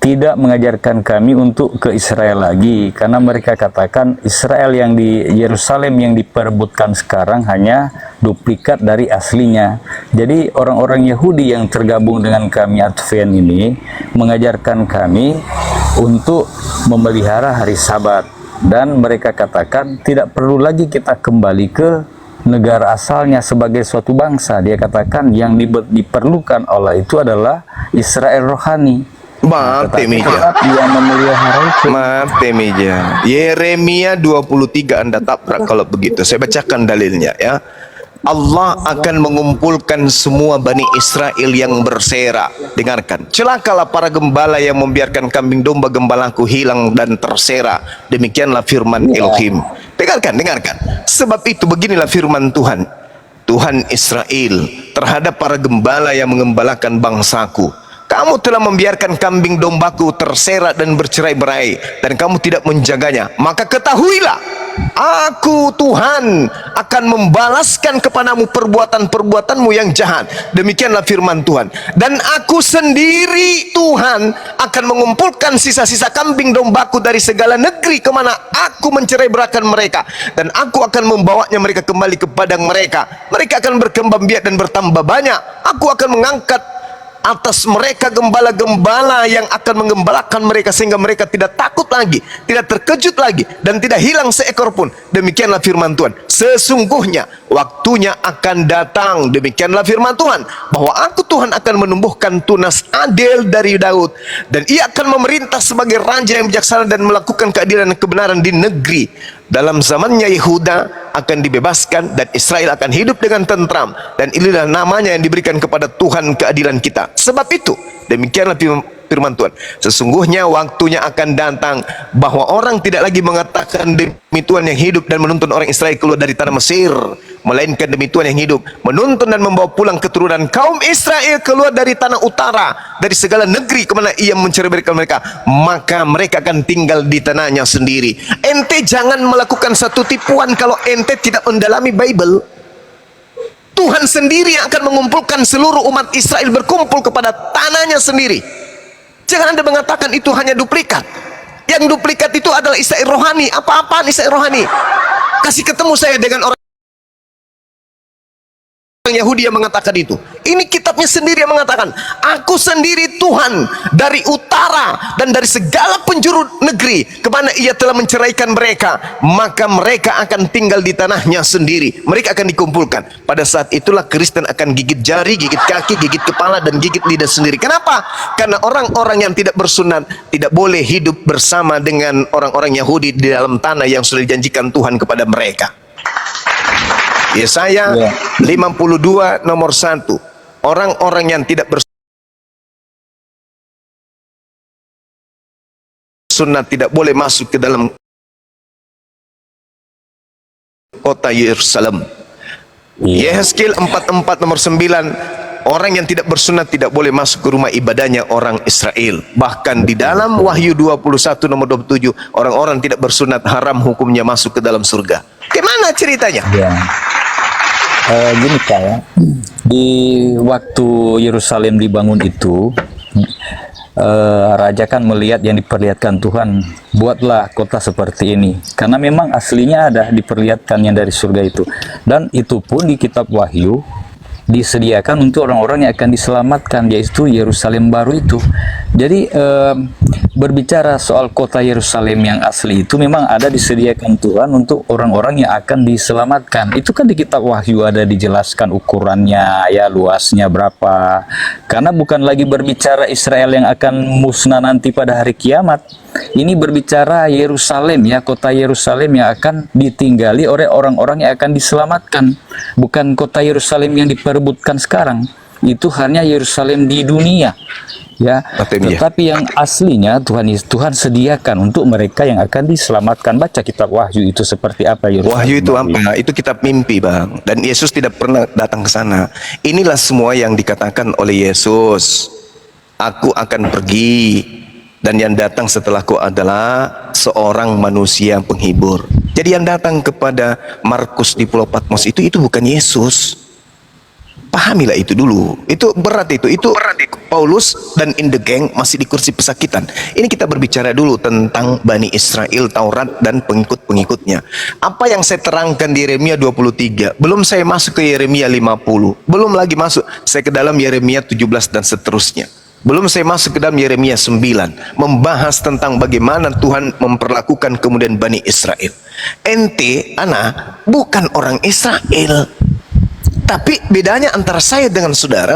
tidak mengajarkan kami untuk ke Israel lagi, karena mereka katakan Israel yang di Yerusalem yang diperebutkan sekarang hanya duplikat dari aslinya. Jadi orang-orang Yahudi yang tergabung dengan kami Advent ini mengajarkan kami untuk memelihara hari Sabat, dan mereka katakan tidak perlu lagi kita kembali ke negara asalnya sebagai suatu bangsa. Dia katakan yang diperlukan Allah itu adalah Israel rohani. Mati meja. Yang memelihara itu. Mati meja. Yeremia 23 Anda tabrak kalau begitu. Saya bacakan dalilnya ya. Allah akan mengumpulkan semua Bani Israel yang bersera. Dengarkan. Celakalah para gembala yang membiarkan kambing domba gembalaku hilang dan tersera. Demikianlah firman Elohim. Dengarkan. Sebab itu beginilah firman Tuhan. Tuhan Israel terhadap para gembala yang mengembalakan bangsaku. Kamu telah membiarkan kambing dombaku terseret dan bercerai-berai, dan kamu tidak menjaganya. Maka ketahuilah, aku Tuhan akan membalaskan kepadamu perbuatan-perbuatanmu yang jahat. Demikianlah firman Tuhan. Dan aku sendiri Tuhan akan mengumpulkan sisa-sisa kambing dombaku dari segala negeri kemana aku mencerai-berakan mereka, dan aku akan membawanya mereka kembali ke padang mereka. Mereka akan berkembang biak dan bertambah banyak. Aku akan mengangkat atas mereka gembala-gembala yang akan menggembalakan mereka, sehingga mereka tidak takut lagi, tidak terkejut lagi, dan tidak hilang seekor pun. Demikianlah firman Tuhan. Sesungguhnya waktunya akan datang, demikianlah firman Tuhan, bahwa aku Tuhan akan menumbuhkan tunas adil dari Daud, dan ia akan memerintah sebagai raja yang bijaksana dan melakukan keadilan dan kebenaran di negeri. Dalam zamannya Yehuda akan dibebaskan dan Israel akan hidup dengan tentram, dan inilah namanya yang diberikan kepada Tuhan keadilan kita. Sebab itu demikianlah firman Tuhan, sesungguhnya waktunya akan datang bahwa orang tidak lagi mengatakan demi Tuhan yang hidup dan menuntun orang Israel keluar dari tanah Mesir, melainkan demi Tuhan yang hidup menuntun dan membawa pulang keturunan kaum Israel keluar dari tanah utara, dari segala negeri kemana ia mencerai-beraikan mereka, maka mereka akan tinggal di tanahnya sendiri. Ente jangan melakukan satu tipuan kalau ente tidak mendalami Bible. Tuhan sendiri yang akan mengumpulkan seluruh umat Israel berkumpul kepada tanahnya sendiri. Jangan Anda mengatakan itu hanya duplikat. Yang duplikat itu adalah Israel rohani. Apa-apaan Israel rohani? Kasih ketemu saya dengan orang Yahudi yang mengatakan itu. Ini kitabnya sendiri yang mengatakan, aku sendiri Tuhan dari utara dan dari segala penjuru negeri kemana ia telah menceraikan mereka, maka mereka akan tinggal di tanahnya sendiri. Mereka akan dikumpulkan. Pada saat itulah Kristen akan gigit jari, gigit kaki, gigit kepala, dan gigit lidah sendiri. Kenapa? Karena orang-orang yang tidak bersunat tidak boleh hidup bersama dengan orang-orang Yahudi di dalam tanah yang sudah dijanjikan Tuhan kepada mereka. Yesaya 52 nomor 1. Orang-orang yang tidak bersunat tidak boleh masuk ke dalam kota Yerusalem. Yehezkiel 44 nomor 9. Orang yang tidak bersunat tidak boleh masuk ke rumah ibadahnya orang Israel. Bahkan di dalam Wahyu 21 nomor 27, orang-orang tidak bersunat haram hukumnya masuk ke dalam surga. Gimana ceritanya? Gini Kak ya, di waktu Yerusalem dibangun itu, raja kan melihat yang diperlihatkan Tuhan, buatlah kota seperti ini, karena memang aslinya ada diperlihatkan yang dari surga itu, dan itu pun di kitab Wahyu disediakan untuk orang-orang yang akan diselamatkan, yaitu Yerusalem baru itu. Jadi berbicara soal kota Yerusalem yang asli itu memang ada disediakan Tuhan untuk orang-orang yang akan diselamatkan. Itu kan di kitab Wahyu ada dijelaskan ukurannya, ya luasnya berapa. Karena bukan lagi berbicara Israel yang akan musnah nanti pada hari kiamat. Ini berbicara Yerusalem, ya, kota Yerusalem yang akan ditinggali oleh orang-orang yang akan diselamatkan. Bukan kota Yerusalem yang diperebutkan sekarang. Itu hanya Yerusalem di dunia, ya. Tetapi yang aslinya Tuhan sediakan untuk mereka yang akan diselamatkan. Baca kitab Wahyu itu seperti apa Yerusalem. Wahyu itu apa? Itu kitab mimpi, Bang. Dan Yesus tidak pernah datang ke sana. Inilah semua yang dikatakan oleh Yesus. Aku akan pergi, dan yang datang setelahku adalah seorang manusia penghibur. Jadi yang datang kepada Markus di Pulau Patmos itu bukan Yesus. Pahamilah itu dulu. Itu berat itu. Paulus dan in the gang masih di kursi pesakitan. Ini kita berbicara dulu tentang Bani Israel, Taurat dan pengikut-pengikutnya. Apa yang saya terangkan di Yeremia 23, belum saya masuk ke Yeremia 50, belum lagi masuk saya ke dalam Yeremia 17 dan seterusnya. Belum saya masuk ke dalam Yeremia 9, membahas tentang bagaimana Tuhan memperlakukan kemudian Bani Israel. Ente, ana, bukan orang Israel. Tapi bedanya antara saya dengan saudara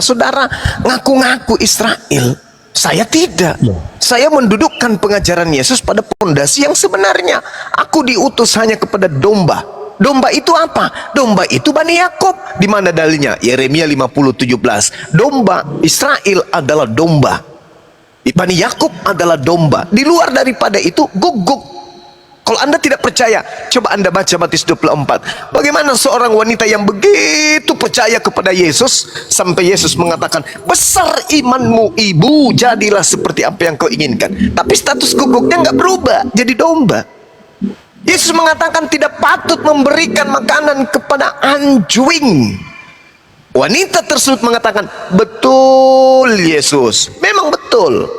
ngaku-ngaku Israel. Saya tidak. Saya mendudukkan pengajaran Yesus pada pondasi yang sebenarnya. Aku diutus hanya kepada domba. Domba itu apa? Domba itu Bani Yakub. Di mana dalilnya? Yeremia 50:17. Domba Israel adalah domba. Bani Yakub adalah domba. Di luar daripada itu guguk. Kalau Anda tidak percaya, coba Anda baca Matius 24. Bagaimana seorang wanita yang begitu percaya kepada Yesus, sampai Yesus mengatakan, besar imanmu ibu, jadilah seperti apa yang kau inginkan. Tapi status guguknya nggak berubah, jadi domba. Yesus mengatakan tidak patut memberikan makanan kepada anjing. Wanita tersebut mengatakan, betul Yesus, memang betul.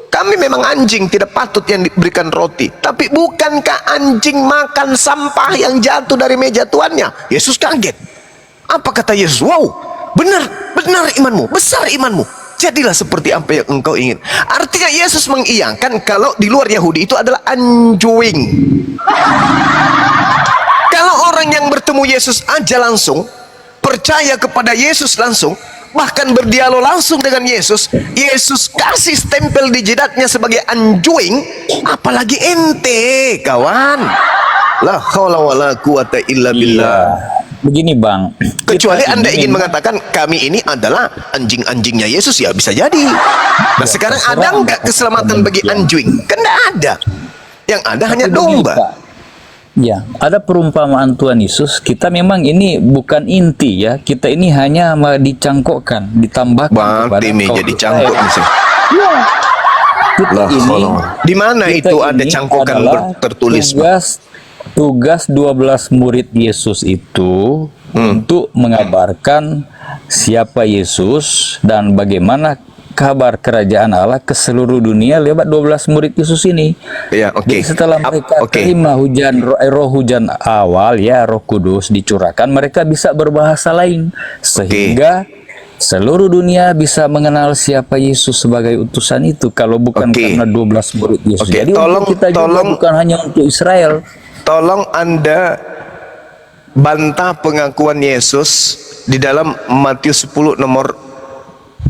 Kami memang anjing, tidak patut yang diberikan roti. Tapi bukankah anjing makan sampah yang jatuh dari meja tuannya? Yesus kaget. Apa kata Yesus? Wow, benar imanmu, besar imanmu. Jadilah seperti apa yang engkau ingin. Artinya Yesus mengiyakan kalau di luar Yahudi itu adalah anjing. Kalau orang yang bertemu Yesus aja langsung, percaya kepada Yesus langsung, bahkan berdialog langsung dengan Yesus, Yesus kasih stempel di jidatnya sebagai anjing, apalagi ente, kawan. La haula wala quwata illa billah. Begini Bang, Kecuali Anda ingin mengatakan kami ini adalah anjing-anjingnya Yesus, ya bisa jadi. Nah sekarang ada nggak keselamatan bagi anjing? Kan nggak ada. Yang ada hanya domba. Ya, ada perumpamaan Tuhan Yesus. Kita memang ini bukan inti ya. Kita ini hanya dicangkokkan, ditambahkan kepada Berarti jadi cangkok misalnya. Ya. Kita ini di mana kita itu ada ini cangkokan adalah tertulis? tugas 12 murid Yesus itu untuk mengabarkan siapa Yesus dan bagaimana kabar kerajaan Allah ke seluruh dunia lewat 12 murid Yesus ini. Ya, oke. Jadi setelah mereka terima roh hujan awal ya, Roh Kudus dicurahkan, mereka bisa berbahasa lain sehingga seluruh dunia bisa mengenal siapa Yesus sebagai utusan itu, kalau bukan karena 12 murid Yesus. Jadi untuk kita juga bukan hanya untuk Israel. Tolong Anda bantah pengakuan Yesus di dalam Matius 10 nomor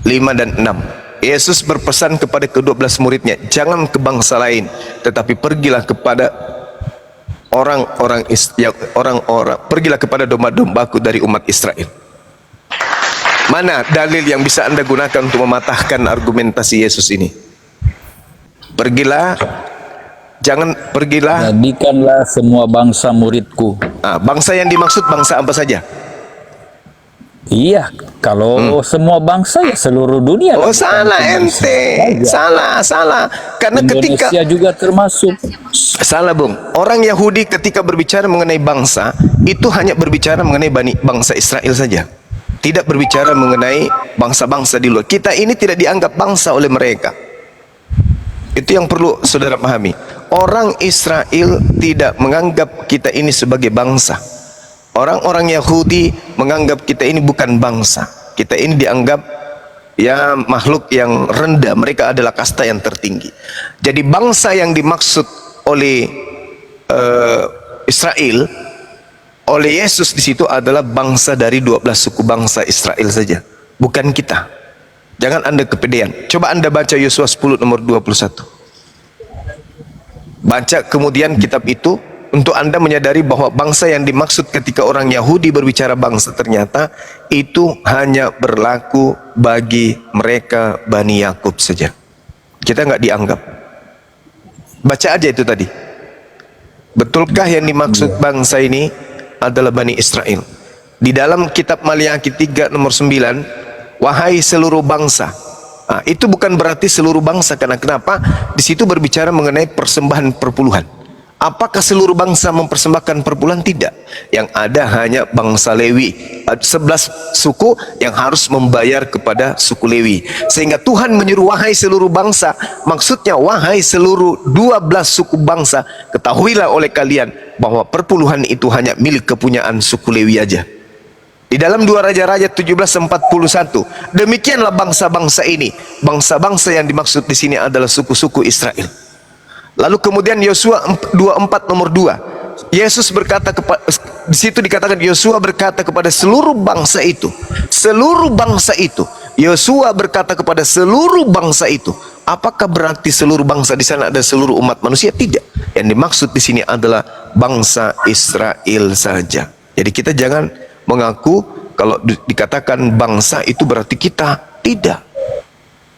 5 dan 6. Yesus berpesan kepada ke-12 muridnya, jangan ke bangsa lain, tetapi pergilah kepada pergilah kepada domba-dombaku dari umat Israel. Mana dalil yang bisa Anda gunakan untuk mematahkan argumentasi Yesus ini? Pergilah, Jadikanlah semua bangsa muridku. Bangsa yang dimaksud bangsa apa saja? Iya, kalau semua bangsa ya seluruh dunia. Oh salah ente, salah. Karena Indonesia juga termasuk. Salah Bung. Orang Yahudi ketika berbicara mengenai bangsa itu hanya berbicara mengenai bangsa Israel saja. Tidak berbicara mengenai bangsa-bangsa di luar. Kita ini tidak dianggap bangsa oleh mereka. Itu yang perlu saudara pahami. Orang Israel tidak menganggap kita ini sebagai bangsa. Orang-orang Yahudi menganggap kita ini bukan bangsa. Kita ini dianggap ya makhluk yang rendah. Mereka adalah kasta yang tertinggi. Jadi bangsa yang dimaksud oleh Israel oleh Yesus di situ adalah bangsa dari 12 suku bangsa Israel saja, bukan kita. Jangan Anda kepedean. Coba Anda baca Yosua 10 nomor 21. Baca kemudian kitab itu untuk Anda menyadari bahwa bangsa yang dimaksud ketika orang Yahudi berbicara bangsa ternyata itu hanya berlaku bagi mereka Bani Yakub saja. Kita nggak dianggap. Baca aja itu tadi. Betulkah yang dimaksud bangsa ini adalah Bani Israel? Di dalam kitab Maliaki 3 nomor 9, wahai seluruh bangsa. Itu bukan berarti seluruh bangsa, karena kenapa? Di situ berbicara mengenai persembahan perpuluhan. Apakah seluruh bangsa mempersembahkan perpuluhan? Tidak. Yang ada hanya bangsa Lewi. 11 suku yang harus membayar kepada suku Lewi. Sehingga Tuhan menyuruh, wahai seluruh bangsa, maksudnya wahai seluruh 12 suku bangsa, ketahuilah oleh kalian bahwa perpuluhan itu hanya milik kepunyaan suku Lewi aja. Di dalam 2 Raja-Raja 17:41, demikianlah bangsa-bangsa ini. Bangsa-bangsa yang dimaksud di sini adalah suku-suku Israel. Lalu kemudian Yosua 24 nomor 2. Yesus berkata kepada, di situ dikatakan Yosua berkata kepada seluruh bangsa itu. Seluruh bangsa itu. Yosua berkata kepada seluruh bangsa itu. Apakah berarti seluruh bangsa di sana ada seluruh umat manusia? Tidak. Yang dimaksud di sini adalah bangsa Israel saja. Jadi kita jangan mengaku kalau dikatakan bangsa itu berarti kita. Tidak.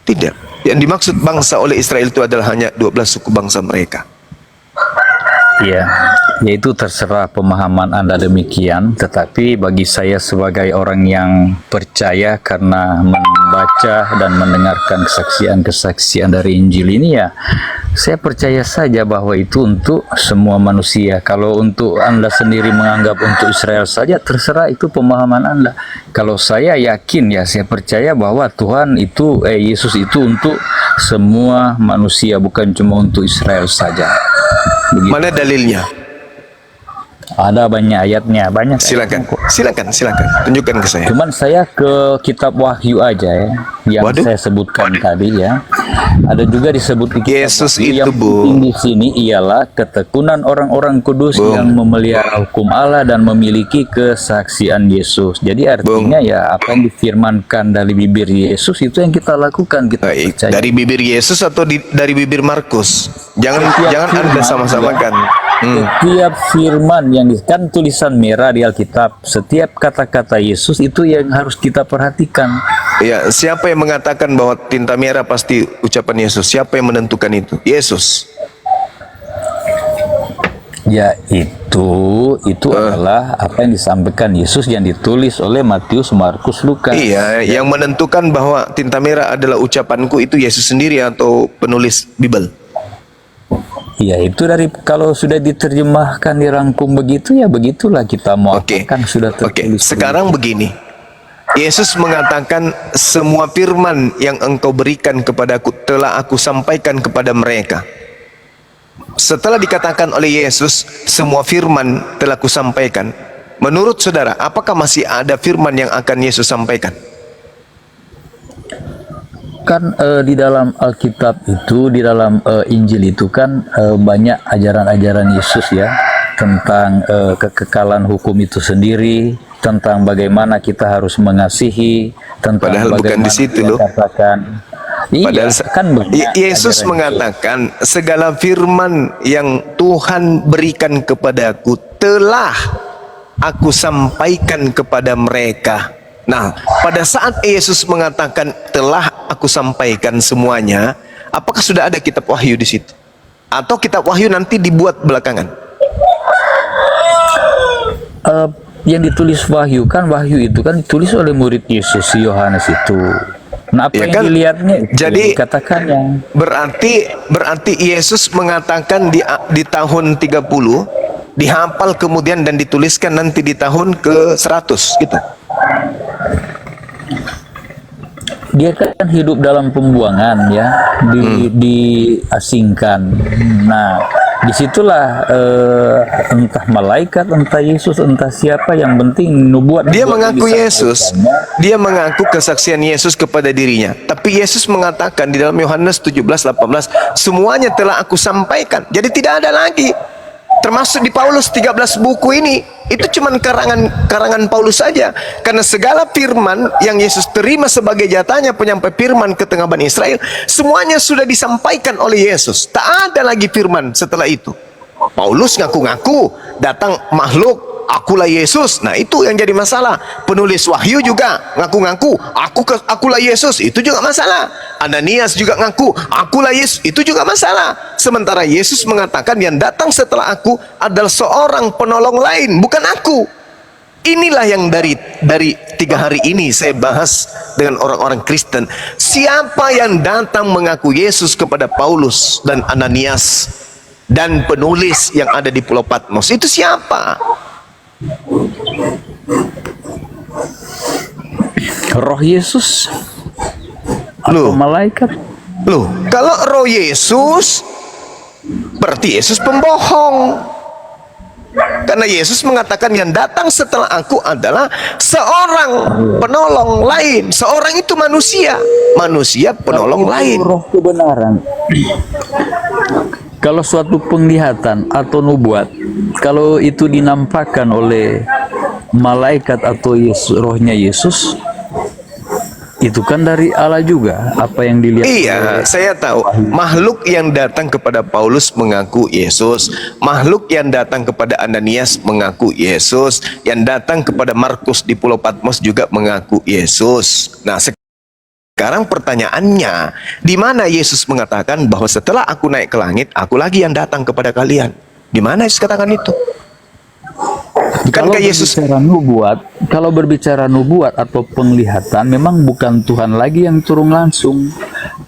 Tidak. Yang dimaksud bangsa oleh Israel itu adalah hanya 12 suku bangsa mereka. Ya, yaitu terserah pemahaman Anda demikian, tetapi bagi saya sebagai orang yang percaya karena membaca dan mendengarkan kesaksian-kesaksian dari Injil ini, ya saya percaya saja bahwa itu untuk semua manusia. Kalau untuk Anda sendiri menganggap untuk Israel saja, terserah, itu pemahaman Anda. Kalau saya yakin, ya saya percaya bahwa Tuhan itu, Yesus itu untuk semua manusia, bukan cuma untuk Israel saja. Begitu. Mana dalilnya? Ada banyak ayatnya, banyak. Silakan, ayatnya silakan, tunjukkan ke saya. Cuman saya ke kitab Wahyu aja ya, yang saya sebutkan tadi ya. Ada juga disebut di kitab Yesus Wahyu. itu, Yang penting di sini ialah ketekunan orang-orang kudus yang memelihara hukum Allah dan memiliki kesaksian Yesus. Jadi artinya ya apa yang difirmankan dari bibir Yesus itu yang kita lakukan, kita percaya. Dari bibir Yesus atau dari bibir Markus? Jangan Anda sama-samakan. Setiap firman yang kan tulisan merah di Alkitab, setiap kata-kata Yesus itu yang harus kita perhatikan. Ya, siapa yang mengatakan bahwa tinta merah pasti ucapan Yesus? Siapa yang menentukan itu? Yesus. Ya, itu adalah apa yang disampaikan Yesus yang ditulis oleh Matius, Markus, Lukas. Iya, yang menentukan bahwa tinta merah adalah ucapanku itu Yesus sendiri atau penulis Bible? Ya, itu dari kalau sudah diterjemahkan, dirangkum begitu, ya begitulah kita mau akan sudah tertulis. Sekarang begini. Yesus mengatakan semua firman yang engkau berikan kepadaku telah aku sampaikan kepada mereka. Setelah dikatakan oleh Yesus semua firman telah aku sampaikan, menurut saudara apakah masih ada firman yang akan Yesus sampaikan? Kan di dalam Alkitab itu, di dalam Injil itu kan banyak ajaran-ajaran Yesus ya, tentang kekekalan hukum itu sendiri, tentang bagaimana kita harus mengasihi, tentang padahal bukan di situ loh. Katakan, padahal kan Yesus mengatakan segala firman yang Tuhan berikan kepadaku telah aku sampaikan kepada mereka. Nah, pada saat Yesus mengatakan telah aku sampaikan semuanya, apakah sudah ada kitab Wahyu di situ? Atau kitab Wahyu nanti dibuat belakangan? Yang ditulis Wahyu itu kan ditulis oleh murid Yesus, Yohanes itu. Nah, apa ya yang kan? dilihatnya itu Jadi dikatakan yang berarti Yesus mengatakan di tahun 30 dihafal kemudian dan dituliskan nanti di tahun ke-100 gitu. Dia kan hidup dalam pembuangan ya, diasingkan. Nah, disitulah entah malaikat, entah Yesus, entah siapa, yang penting nubuat. Dia mengaku Yesus, dia mengaku kesaksian Yesus kepada dirinya. Tapi Yesus mengatakan di dalam Yohanes 17:18, semuanya telah aku sampaikan. Jadi tidak ada lagi. Termasuk di Paulus 13 buku ini, itu cuma karangan Paulus saja. Karena segala firman yang Yesus terima sebagai jatahnya penyampai firman ke tengah Bani Israel, semuanya sudah disampaikan oleh Yesus. Tak ada lagi firman setelah itu. Paulus ngaku-ngaku datang makhluk, akulah Yesus. Nah, itu yang jadi masalah. Penulis Wahyu juga ngaku-ngaku akulah Yesus, itu juga masalah. Ananias juga ngaku akulah Yesus, itu juga masalah. Sementara Yesus mengatakan yang datang setelah aku adalah seorang penolong lain, bukan aku. Inilah yang dari 3 hari ini saya bahas dengan orang-orang Kristen. Siapa yang datang mengaku Yesus kepada Paulus dan Ananias? dan penulis yang ada di Pulau Patmos itu siapa? Roh Yesus atau Loh. malaikat? Loh, kalau roh Yesus berarti Yesus pembohong. Karena Yesus mengatakan yang datang setelah aku adalah seorang penolong lain. Seorang itu manusia, manusia penolong Kalau itu lain. roh kebenaran. Kalau suatu penglihatan atau nubuat, kalau itu dinampakkan oleh malaikat atau rohnya Yesus, itu kan dari Allah juga. Apa yang dilihat Iya, saya tahu. Makhluk yang datang kepada Paulus mengaku Yesus. Makhluk yang datang kepada Ananias mengaku Yesus. Yang datang kepada Markus di Pulau Patmos juga mengaku Yesus. Nah, sekarang pertanyaannya, di mana Yesus mengatakan bahwa setelah aku naik ke langit, aku lagi yang datang kepada kalian? Di mana Yesus katakan itu? Bukankah Yesus kalau berbicara nubuat atau penglihatan, memang bukan Tuhan lagi yang turun langsung.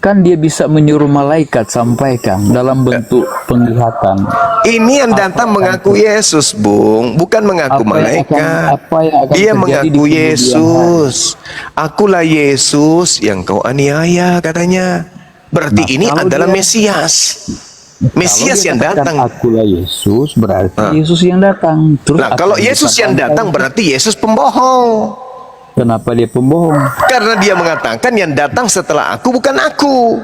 Kan dia bisa menyuruh malaikat sampaikan dalam bentuk penglihatan. ini yang datang mengaku Yesus, Bung, bukan mengaku malaikat. Dia mengaku Yesus. Akulah Yesus yang kau aniaya, katanya. Berarti ini adalah Mesias. Mesias yang datang. Akulah Yesus, berarti Yesus yang datang. Terus Nah, kalau Yesus yang datang berarti Yesus pembohong. Kenapa dia pembohong? Karena dia mengatakan yang datang setelah aku bukan aku.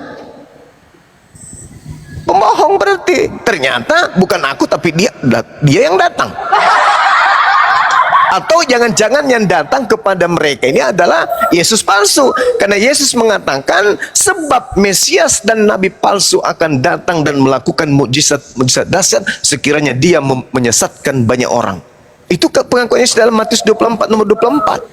Pembohong berarti. Ternyata bukan aku tapi dia yang datang. Atau jangan-jangan yang datang kepada mereka ini adalah Yesus palsu. Karena Yesus mengatakan sebab Mesias dan Nabi palsu akan datang dan melakukan mukjizat-mukjizat dahsyat sekiranya dia menyesatkan banyak orang. Itu pengakuan Yesus dalam Matius 24 nomor 24.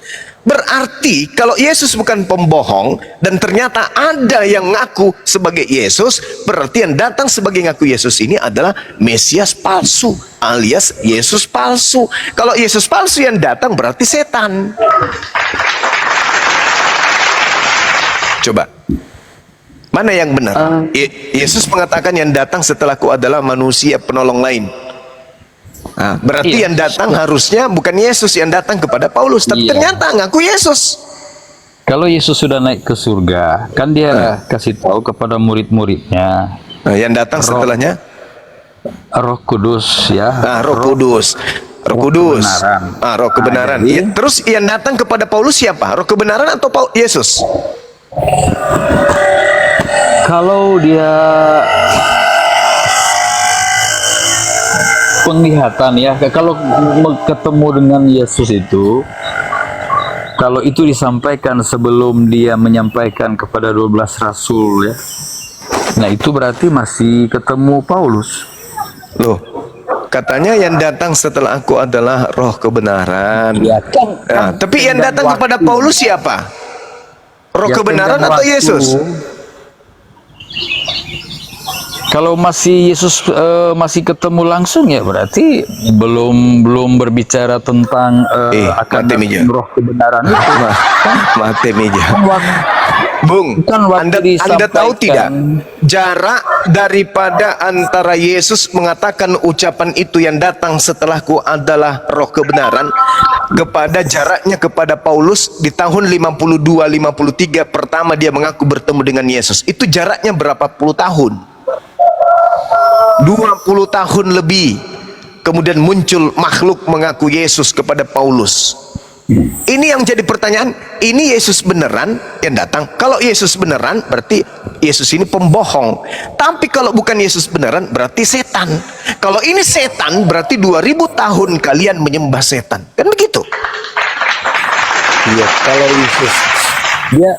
Berarti kalau Yesus bukan pembohong dan ternyata ada yang ngaku sebagai Yesus, berarti yang datang sebagai ngaku Yesus ini adalah Mesias palsu alias Yesus palsu. Kalau Yesus palsu yang datang berarti setan. Coba, mana yang benar? Yesus mengatakan yang datang setelahku adalah manusia penolong lain. Nah, berarti yang datang harusnya bukan Yesus yang datang kepada Paulus, tapi ternyata ngaku Yesus. Kalau Yesus sudah naik ke surga, kan dia kasih tahu kepada murid-muridnya. Nah, yang datang setelahnya Roh Kudus, ya. Nah, Roh Kudus. Roh Kudus. Kebenaran. Ah, Roh kebenaran. Jadi, Terus yang datang kepada Paulus siapa? Roh kebenaran atau Yesus? kalau dia penglihatan, ya, kalau ketemu dengan Yesus itu, kalau itu disampaikan sebelum dia menyampaikan kepada 12 rasul, ya, nah itu berarti masih ketemu Paulus. Loh, katanya yang datang setelah aku adalah Roh kebenaran. Ya, kan, Nah, tapi yang datang kepada Paulus siapa? Roh kebenaran atau Yesus? Kalau masih Yesus masih ketemu langsung, ya berarti belum berbicara tentang akan roh kebenaran itu. Mati meja. Bung, Kan Anda tahu tidak jarak daripada antara Yesus mengatakan ucapan itu yang datang setelahku adalah roh kebenaran kepada jaraknya kepada Paulus di tahun 52-53 pertama dia mengaku bertemu dengan Yesus. Itu jaraknya berapa puluh tahun? 20 tahun lebih. Kemudian muncul makhluk mengaku Yesus kepada Paulus. Ini yang jadi pertanyaan, ini Yesus beneran yang datang? Kalau Yesus beneran berarti Yesus ini pembohong. Tapi kalau bukan Yesus beneran berarti setan. Kalau ini setan berarti 2000 tahun kalian menyembah setan. Kan begitu? Iya, kalau Yesus dia